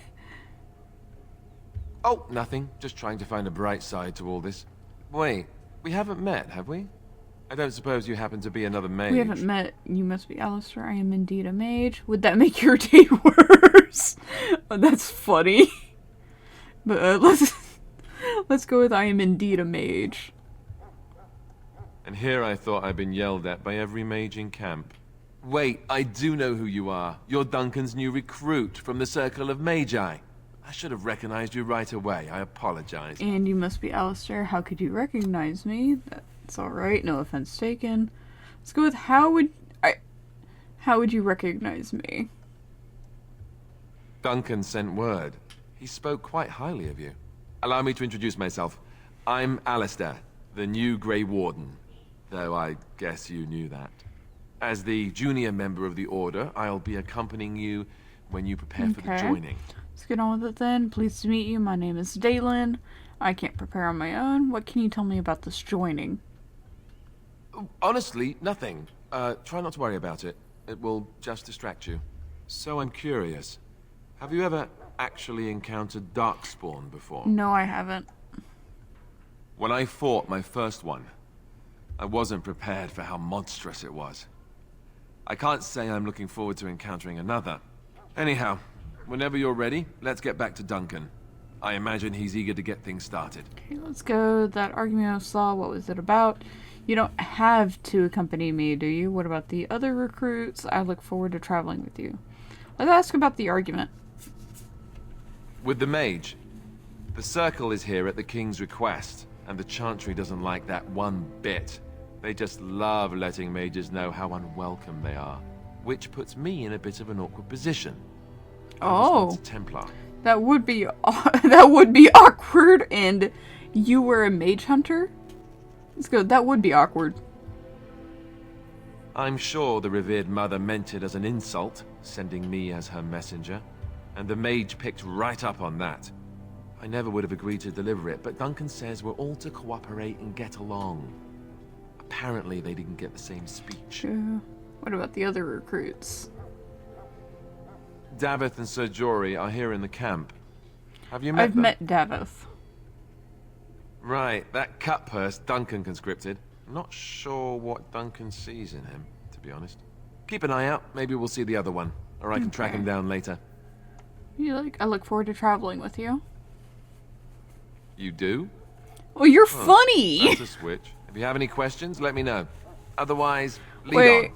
Oh, nothing. Just trying to find a bright side to all this. Wait, we haven't met, have we? I don't suppose you happen to be another mage. We haven't met. You must be Alistair. I am indeed a mage. Would that make your day worse? Oh, that's funny. But let's go with I am indeed a mage. And here I thought I'd been yelled at by every mage in camp. Wait, I do know who you are. You're Duncan's new recruit from the Circle of Magi. I should have recognized you right away. I apologize. And you must be Alistair. How could you recognize me? That's alright. No offense taken. Let's go with how would you recognize me? Duncan sent word. He spoke quite highly of you. Allow me to introduce myself. I'm Alistair, the new Grey Warden. Though I guess you knew that. As the junior member of the Order, I'll be accompanying you when you prepare for the joining. Let's get on with it then. Pleased to meet you. My name is Dalen. I can't prepare on my own. What can you tell me about this joining? Honestly, nothing. Try not to worry about it. It will just distract you. So I'm curious. Have you ever actually encountered Darkspawn before? No, I haven't. When I fought my first one, I wasn't prepared for how monstrous it was. I can't say I'm looking forward to encountering another. Anyhow, whenever you're ready, let's get back to Duncan. I imagine he's eager to get things started. Okay, let's go. That argument I saw, what was it about? You don't have to accompany me, do you? What about the other recruits? I look forward to traveling with you. Let's ask about the argument. With the mage, the Circle is here at the King's request, and the Chantry doesn't like that one bit. They just love letting mages know how unwelcome they are, which puts me in a bit of an awkward position. Oh, Templar. That would be awkward. And you were a mage hunter? Let's go. That would be awkward. I'm sure the revered mother meant it as an insult, sending me as her messenger, and the mage picked right up on that. I never would have agreed to deliver it, but Duncan says we're all to cooperate and get along. Apparently they didn't get the same speech. What about the other recruits? Davith and Sir Jory are here in the camp. Have you met I've them? met Davith. Right, that cut purse Duncan conscripted. I'm not sure what Duncan sees in him, to be honest. Keep an eye out. Maybe we'll see the other one, or I can track him down later. I look forward to traveling with you. You do? Oh, you're funny! That's a switch. If you have any questions, let me know. Otherwise, lead on.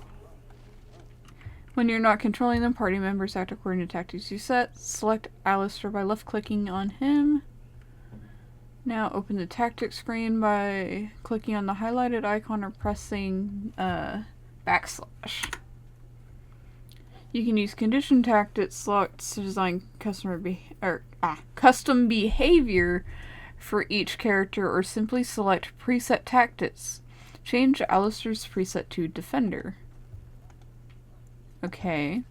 When you're not controlling them, party members act according to tactics you set. Select Alistair by left-clicking on him. Now open the tactics screen by clicking on the highlighted icon or pressing backslash. You can use condition tactics slots to design custom behavior for each character, or simply select preset tactics. Change Alistair's preset to Defender. Okay.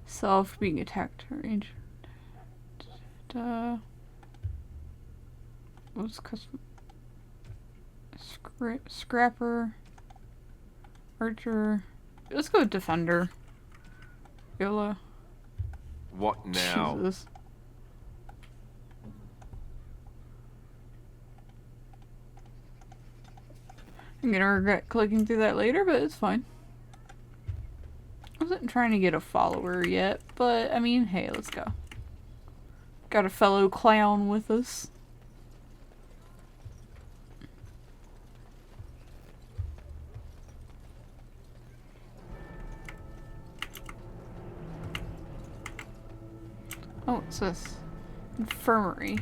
Self being attacked range. What's custom? Scrapper. Archer. Let's go with Defender. Yola. What now? Jesus. I'm gonna regret clicking through that later, but it's fine. I wasn't trying to get a follower yet, but I mean, hey, let's go. Got a fellow clown with us. Oh, what's this? Infirmary.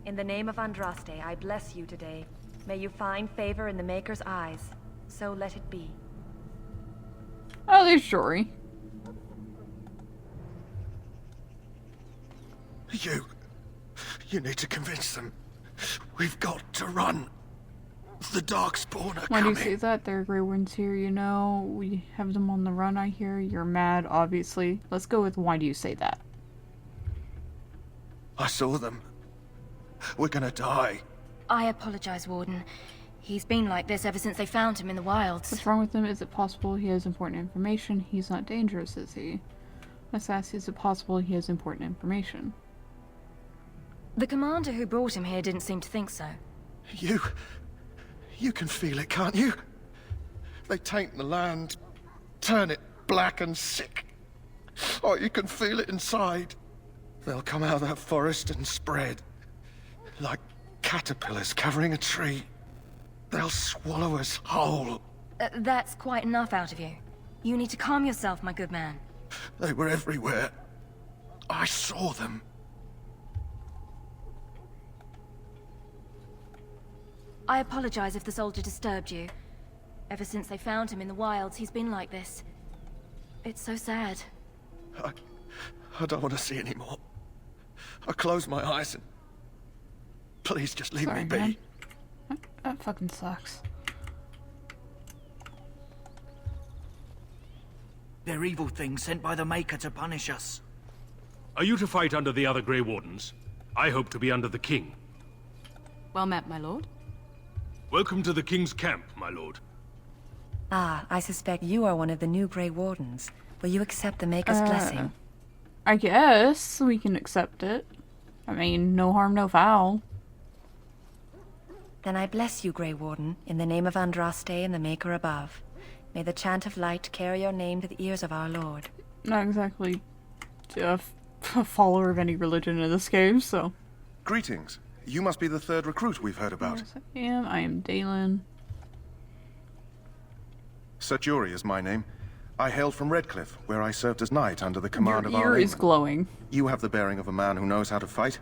In the name of Andraste, I bless you today. May you find favor in the Maker's eyes. So let it be. Oh, there's Jory. You need to convince them. We've got to run. The Darkspawn are Why do you coming. say that? There are Grey Ones here, you know. We have them on the run, I hear. You're mad, obviously. Let's go with why do you say that? I saw them. We're gonna die. I apologize, Warden. He's been like this ever since they found him in the wilds. What's wrong with him? Is it possible he has important information? He's not dangerous, is he? Let's ask, is it possible he has important information? The commander who brought him here didn't seem to think so. You can feel it, can't you? They taint the land, turn it black and sick. Oh, you can feel it inside. They'll come out of that forest and spread. Like caterpillars covering a tree. They'll swallow us whole. That's quite enough out of you. You need to calm yourself, my good man. They were everywhere. I saw them. I apologize if the soldier disturbed you. Ever since they found him in the wilds, he's been like this. It's so sad. I don't want to see anymore. I close my eyes and... Please just leave me be. Man. That fucking sucks. They're evil things sent by the Maker to punish us. Are you to fight under the other Grey Wardens? I hope to be under the King. Well met, my lord. Welcome to the King's camp, my lord. Ah, I suspect you are one of the new Grey Wardens. Will you accept the Maker's blessing? I guess we can accept it. I mean, no harm, no foul. Then I bless you, Grey Warden, in the name of Andraste and the Maker above. May the chant of light carry your name to the ears of our Lord. Not exactly a follower of any religion in this game, so... Greetings. You must be the third recruit we've heard about. Yes, I am Dalen. Sir Jury is my name. I hailed from Redcliffe, where I served as knight under the command of our Your ear is glowing. You have the bearing of a man who knows how to fight.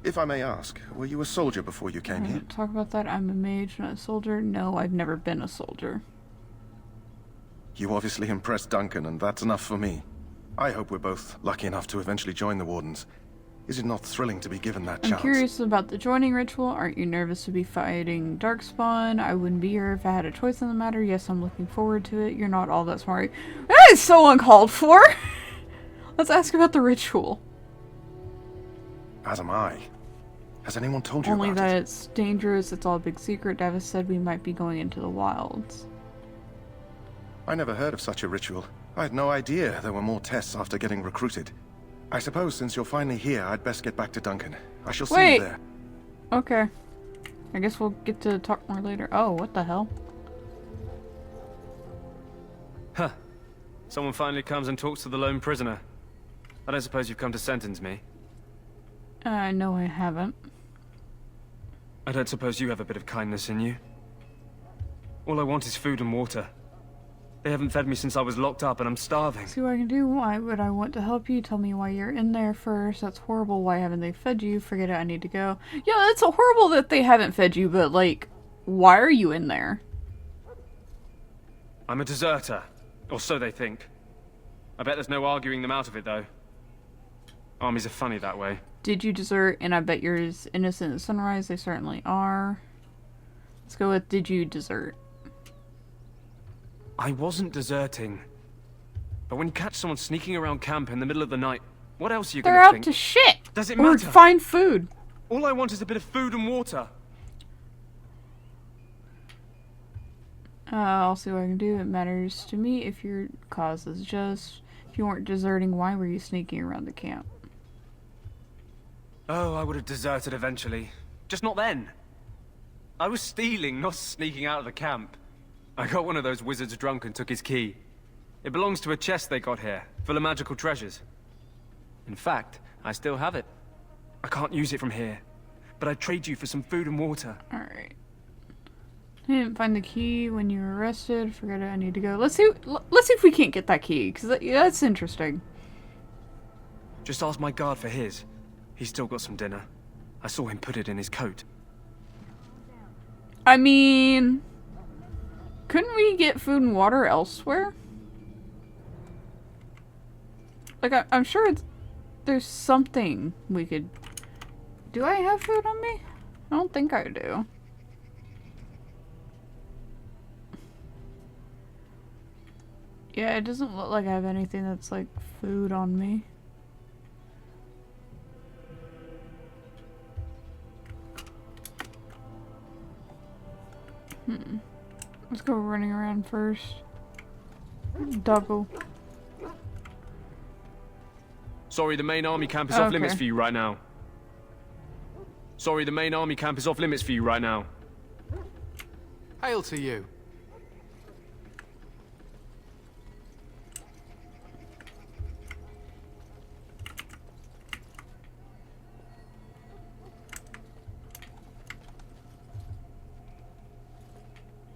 If I may ask, were you a soldier before you came here? Talk about that. I'm a mage, not a soldier. No, I've never been a soldier. You obviously impressed Duncan, and that's enough for me. I hope we're both lucky enough to eventually join the Wardens. Is it not thrilling to be given that chance? I'm curious about the joining ritual. Aren't you nervous to be fighting Darkspawn? I wouldn't be here if I had a choice in the matter. Yes, I'm looking forward to it. You're not all that smart. That is so uncalled for! Let's ask about the ritual. As am I. Has anyone told you Only about that it? it's dangerous, it's all a big secret. Davis said we might be going into the wilds. I never heard of such a ritual. I had no idea there were more tests after getting recruited. I suppose since you're finally here, I'd best get back to Duncan. I shall see you there. Okay. I guess we'll get to talk more later. Oh, what the hell? Huh. Someone finally comes and talks to the lone prisoner. I don't suppose you've come to sentence me. No, I haven't. I don't suppose you have a bit of kindness in you. All I want is food and water. They haven't fed me since I was locked up and I'm starving. See what I can do. Why would I want to help you? Tell me why you're in there first. That's horrible. Why haven't they fed you? Forget it, I need to go. Yeah, it's horrible that they haven't fed you, but like, why are you in there? I'm a deserter. Or so they think. I bet there's no arguing them out of it, though. Armies are funny that way. Did you desert? And I bet you're as innocent as sunrise. They certainly are. Let's go with did you desert? I wasn't deserting. But when you catch someone sneaking around camp in the middle of the night, what else are you They're gonna out think? to shit! Does it Or matter? find food. All I want is a bit of food and water. I'll see what I can do. It matters to me if your cause is just. If you weren't deserting, why were you sneaking around the camp? Oh, I would have deserted eventually. Just not then. I was stealing, not sneaking out of the camp. I got one of those wizards drunk and took his key. It belongs to a chest they got here, full of magical treasures. In fact, I still have it. I can't use it from here, but I'd trade you for some food and water. Alright. I didn't find the key when you were arrested. Forget it, I need to go. Let's see if we can't get that key, because that's interesting. Just ask my guard for his. He's still got some dinner. I saw him put it in his coat. I mean... couldn't we get food and water elsewhere? Like, I'm sure there's something we could... Do I have food on me? I don't think I do. Yeah, it doesn't look like I have anything that's like food on me. Let's go running around first. Double. Sorry, the main army camp is off limits for you right now. Sorry, the main army camp is off limits for you right now. Hail to you.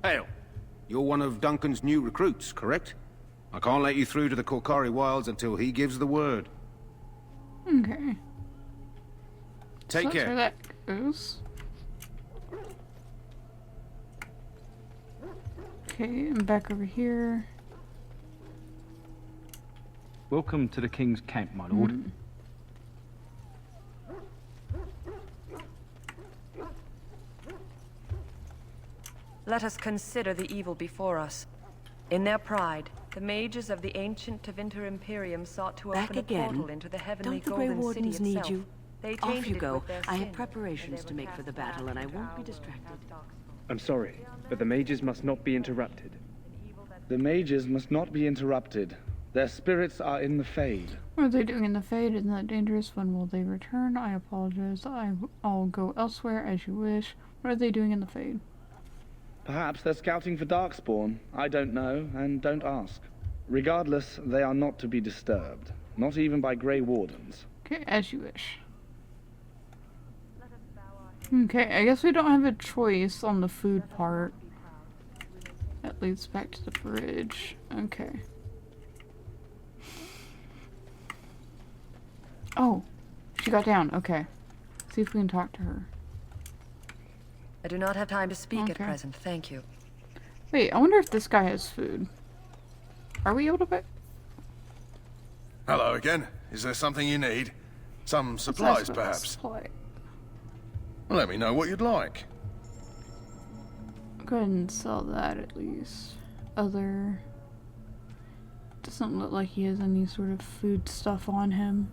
Hail. You're one of Duncan's new recruits, correct? I can't let you through to the Korkari Wilds until he gives the word. Okay. Take care. That's where that goes. Okay, I'm back over here. Welcome to the King's Camp, my lord. Let us consider the evil before us. In their pride, the mages of the ancient Tevinter Imperium sought to Back open a again? portal into the heavenly Don't the Grey golden Wardens city need itself. you? They Off tainted you it go. with their I have sin, preparations and to they make were for the cast battle, and I back won't be into distracted. I'm sorry, but the mages must not be interrupted. The mages must not be interrupted. Their spirits are in the Fade. What are they doing in the Fade? Isn't that dangerous? When will they return? I apologize. I'll go elsewhere as you wish. What are they doing in the Fade? Perhaps they're scouting for Darkspawn. I don't know, and don't ask. Regardless, they are not to be disturbed. Not even by Grey Wardens. Okay, as you wish. Okay, I guess we don't have a choice on the food part. That leads back to the bridge. Okay. Oh, she got down. Okay. See if we can talk to her. I do not have time to speak at Okay. present, thank you. Wait, I wonder if this guy has food. Are we able to buy? Hello again. Is there something you need? Some supplies, perhaps? Supply. Let me know what you'd like. Go ahead and sell that at least. Other... Doesn't look like he has any sort of food stuff on him.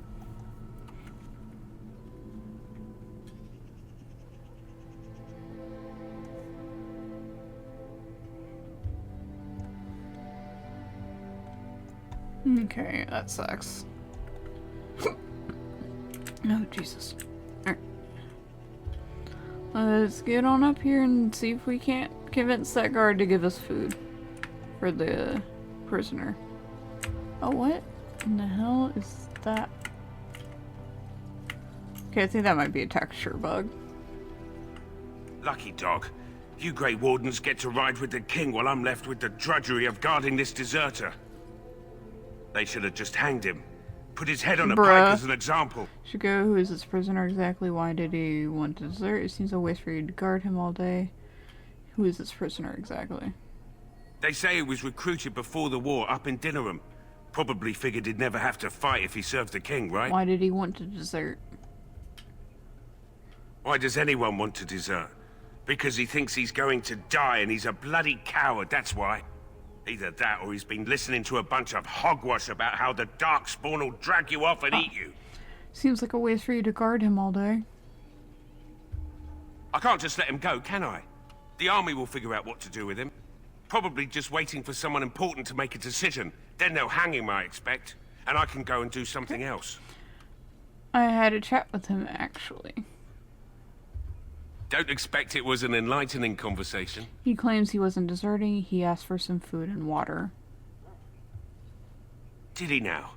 Okay, that sucks. Oh, Jesus. Alright. Let's get on up here and see if we can't convince that guard to give us food for the prisoner. Oh, what in the hell is that? Okay, I think that might be a texture bug. Lucky dog. You Grey Wardens get to ride with the king while I'm left with the drudgery of guarding this deserter. They should have just hanged him. Put his head on a pike as an example. Shigo, who is this prisoner exactly? Why did he want to desert? It seems a waste for you to guard him all day. Who is this prisoner exactly? They say he was recruited before the war up in Dinnerham. Probably figured he'd never have to fight if he served the king, right? Why did he want to desert? Why does anyone want to desert? Because he thinks he's going to die and he's a bloody coward, that's why. Either that or he's been listening to a bunch of hogwash about how the Darkspawn will drag you off and eat you. Seems like a way for you to guard him all day. I can't just let him go, can I? The army will figure out what to do with him. Probably just waiting for someone important to make a decision. Then they'll hang him, I expect. And I can go and do something else. I had a chat with him, actually. Don't expect it was an enlightening conversation. He claims he wasn't deserting. He asked for some food and water. Did he now?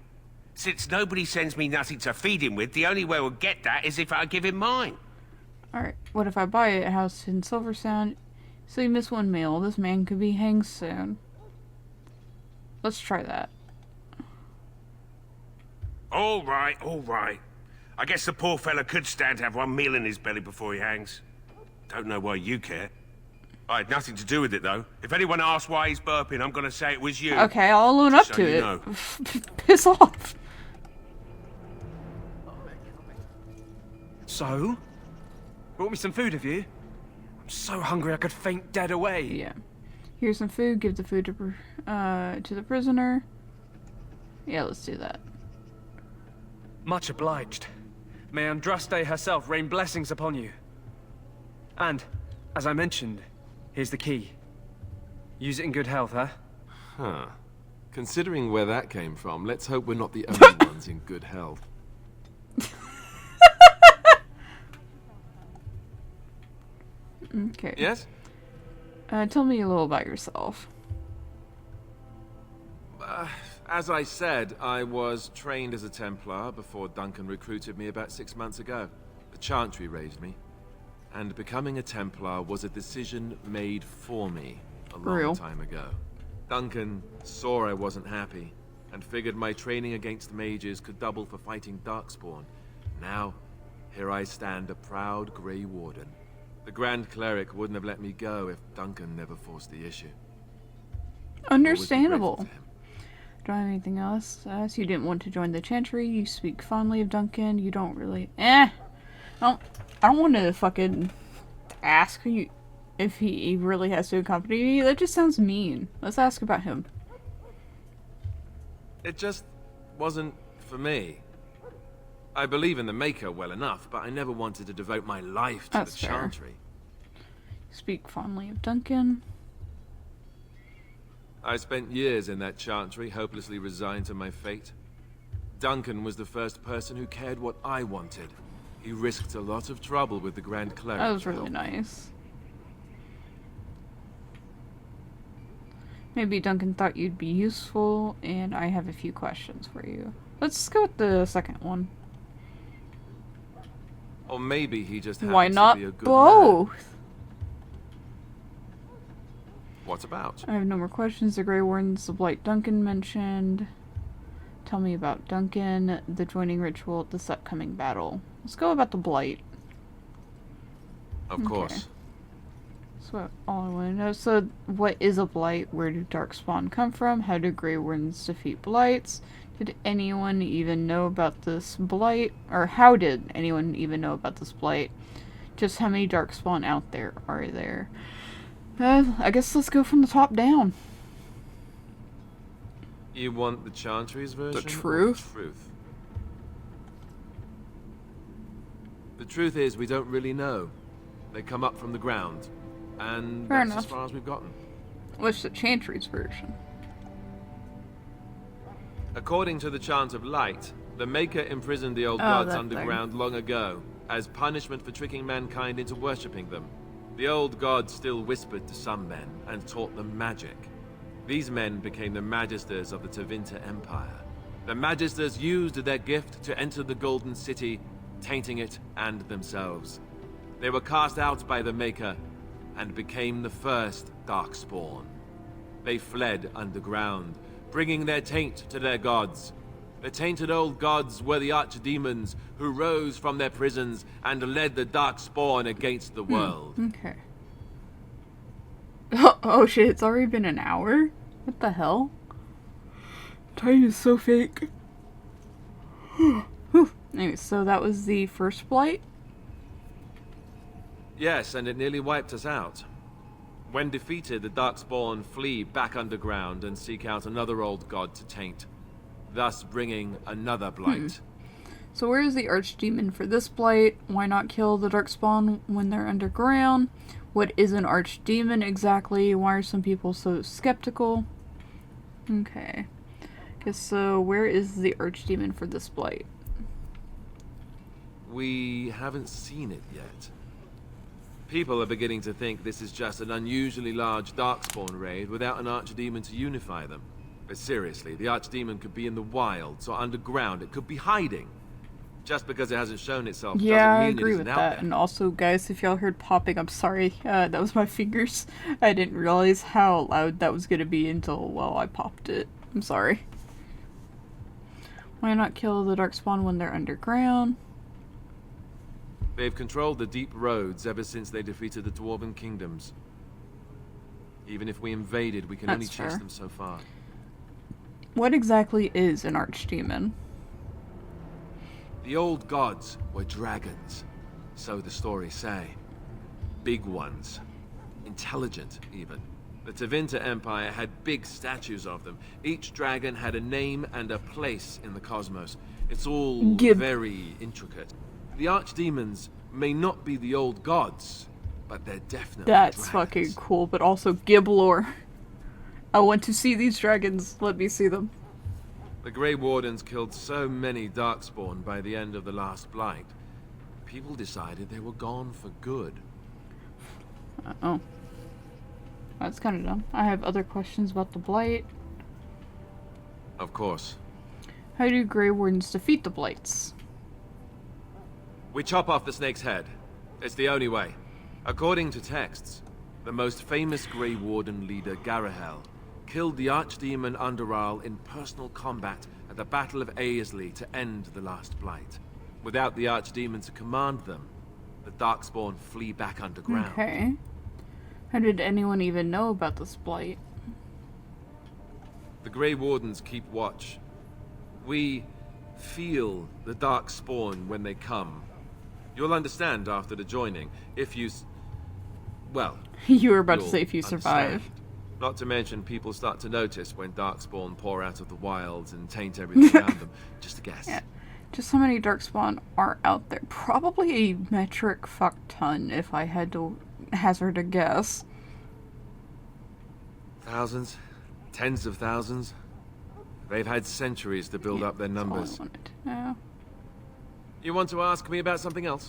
Since nobody sends me nothing to feed him with, the only way we'll get that is if I give him mine. Alright, what if I buy a house in Silver Sound? So you miss one meal. This man could be hanged soon. Let's try that. All right, all right. I guess the poor fella could stand to have one meal in his belly before he hangs. Don't know why you care. I had nothing to do with it, though. If anyone asks why he's burping, I'm going to say it was you. Okay, I'll own up So to you it. know. Piss off. So? Brought me some food, have you? I'm so hungry I could faint dead away. Yeah. Here's some food. Give the food to the prisoner. Yeah, let's do that. Much obliged. May Andraste herself rain blessings upon you. And, as I mentioned, here's the key. Use it in good health, huh? Huh. Considering where that came from, let's hope we're not the only ones in good health. Okay. Yes? Tell me a little about yourself. As I said, I was trained as a Templar before Duncan recruited me about 6 months ago. The Chantry raised me. And becoming a Templar was a decision made for me a long time ago. Duncan saw I wasn't happy, and figured my training against mages could double for fighting Darkspawn. Now, here I stand, a proud Grey Warden. The Grand Cleric wouldn't have let me go if Duncan never forced the issue. Understandable. Don't have anything else? So you didn't want to join the Chantry, you speak fondly of Duncan, you don't really... I don't want to fucking ask you if he really has to accompany me. That just sounds mean. Let's ask about him. It just wasn't for me. I believe in the Maker well enough, but I never wanted to devote my life to the Chantry. Speak fondly of Duncan. I spent years in that Chantry, hopelessly resigned to my fate. Duncan was the first person who cared what I wanted. He risked a lot of trouble with the Grand Cleric. That was really nice. Maybe Duncan thought you'd be useful, and I have a few questions for you. Let's go with the second one. Or maybe he just Why happens not to be a good both? man. What about? I have no more questions. The Grey Wardens, the Blight Duncan mentioned. Tell me about Duncan, the joining ritual, this upcoming battle. Let's go about the Blight. Of course. So all I want to know. So what is a Blight? Where do Darkspawn come from? How do Grey Wardens defeat Blights? Did anyone even know about this Blight? Or how did anyone even know about this Blight? Just how many Darkspawn out there are there? I guess let's go from the top down. You want the Chantry's version? The truth? Or the truth? The truth is, we don't really know. They come up from the ground. And Fair that's enough. as far as we've gotten. What's the Chantry's version? According to the Chant of Light, the Maker imprisoned the old gods underground long ago, as punishment for tricking mankind into worshipping them. The old gods still whispered to some men, and taught them magic. These men became the Magisters of the Tevinter Empire. The Magisters used their gift to enter the Golden City, tainting it and themselves. They were cast out by the Maker, and became the first Darkspawn. They fled underground, bringing their taint to their gods. The tainted old gods were the archdemons who rose from their prisons and led the Darkspawn against the world. Okay. Oh shit, it's already been an hour? What the hell? Time is so fake. Whew. Anyway, so that was the first blight? Yes, and it nearly wiped us out. When defeated, the Darkspawn flee back underground and seek out another old god to taint, thus bringing another blight. So where is the Archdemon for this blight? Why not kill the Darkspawn when they're underground? What is an Archdemon exactly? Why are some people so skeptical? Okay. Guess so where is the Archdemon for this blight? We haven't seen it yet. People are beginning to think this is just an unusually large Darkspawn raid without an Archdemon to unify them. But seriously, the Archdemon could be in the wilds or underground. It could be hiding. Just because it hasn't shown itself Yeah, doesn't I mean agree it with isn't that. out there. And also, guys, if y'all heard popping, I'm sorry. That was my fingers. I didn't realize how loud that was going to be until, well, I popped it. I'm sorry. Why not kill the Darkspawn when they're underground? They've controlled the deep roads ever since they defeated the Dwarven kingdoms. Even if we invaded, we can only That's chase fair. them so far. What exactly is an Archdemon? The old gods were dragons, so the stories say. Big ones. Intelligent, even. The Tevinter Empire had big statues of them. Each dragon had a name and a place in the cosmos. It's all very intricate. The Archdemons may not be the old gods, but they're definitely That's dragons. fucking cool, but also Giblor. I want to see these dragons. Let me see them. The Grey Wardens killed so many Darkspawn by the end of the last Blight. People decided they were gone for good. Oh. That's kind of dumb. I have other questions about the Blight. Of course. How do Grey Wardens defeat the Blights? We chop off the snake's head. It's the only way. According to texts, the most famous Grey Warden leader, Garahel, killed the Archdemon Underal in personal combat at the Battle of Aesley to end the last Blight. Without the Archdemon to command them, the Darkspawn flee back underground. Okay. How did anyone even know about this Blight? The Grey Wardens keep watch. We feel the Darkspawn when they come. You'll understand after the joining, if you... well... You were about to you'll say if you survive. understand. Not to mention, people start to notice when Darkspawn pour out of the wilds and taint everything around them. Just a guess. Yeah. Just how many Darkspawn are out there? Probably a metric fuck ton, if I had to hazard a guess. Thousands? Tens of thousands? They've had centuries to build up their numbers. Yeah. You want to ask me about something else?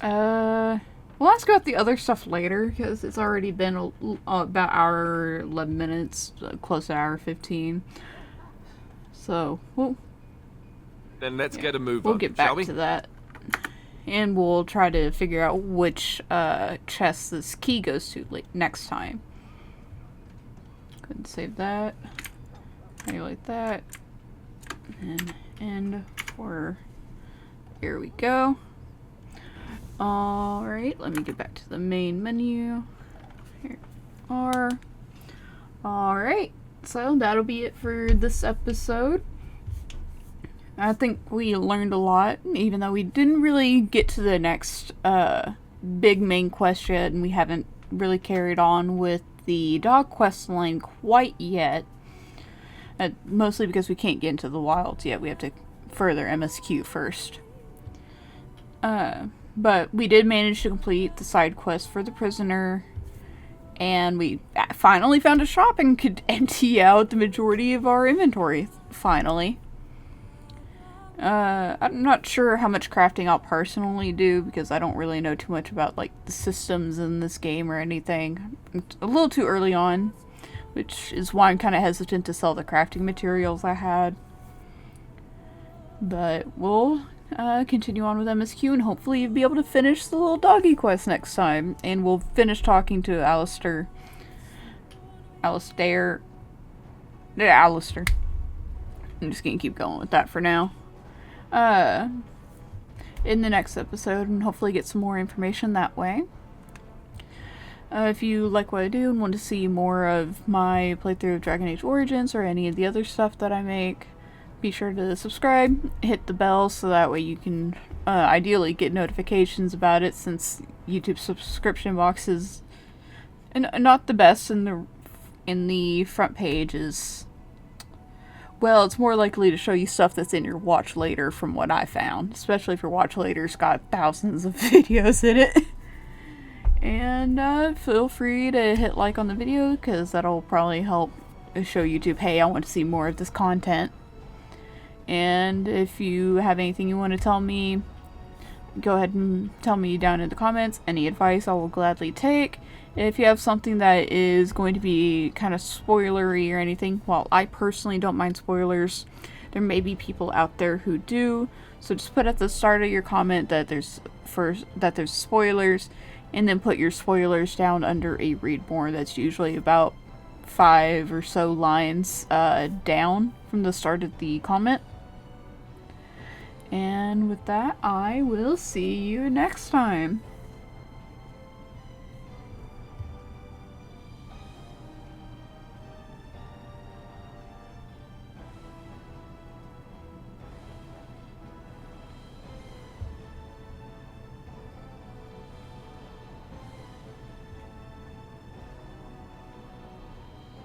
We'll ask about the other stuff later, because it's already been about hour 11 minutes, close to hour 15. So, Then let's get a move we'll on, get back shall we? to that. And we'll try to figure out which chest this key goes to next time. Go ahead and save that. Highlight that. And end for... Here we go. Alright, let me get back to the main menu. Here we are. Alright, so that'll be it for this episode. I think we learned a lot, even though we didn't really get to the next big main quest yet, and we haven't really carried on with the dog quest line quite yet. Mostly because we can't get into the wilds yet. We have to further MSQ first. But we did manage to complete the side quest for the prisoner, and we finally found a shop and could empty out the majority of our inventory, finally. I'm not sure how much crafting I'll personally do, because I don't really know too much about, like, the systems in this game or anything. It's a little too early on, which is why I'm kind of hesitant to sell the crafting materials I had. But we'll continue on with MSQ and hopefully be able to finish the little doggy quest next time. And we'll finish talking to Alistair. I'm just gonna keep going with that for now. In the next episode, and hopefully get some more information that way. If you like what I do and want to see more of my playthrough of Dragon Age Origins or any of the other stuff that I make, be sure to subscribe, hit the bell so that way you can ideally get notifications about it, since YouTube subscription box is not the best in the front page. Is, well, it's more likely to show you stuff that's in your watch later from what I found, especially if your watch later's got thousands of videos in it. And feel free to hit like on the video, because that'll probably help show YouTube, hey, I want to see more of this content. And if you have anything you want to tell me, go ahead and tell me down in the comments. Any advice I will gladly take. If you have something that is going to be kind of spoilery or anything, while I personally don't mind spoilers, there may be people out there who do. So just put at the start of your comment that there's spoilers, and then put your spoilers down under a read more. That's usually about 5 or so lines down from the start of the comment. And with that, I will see you next time.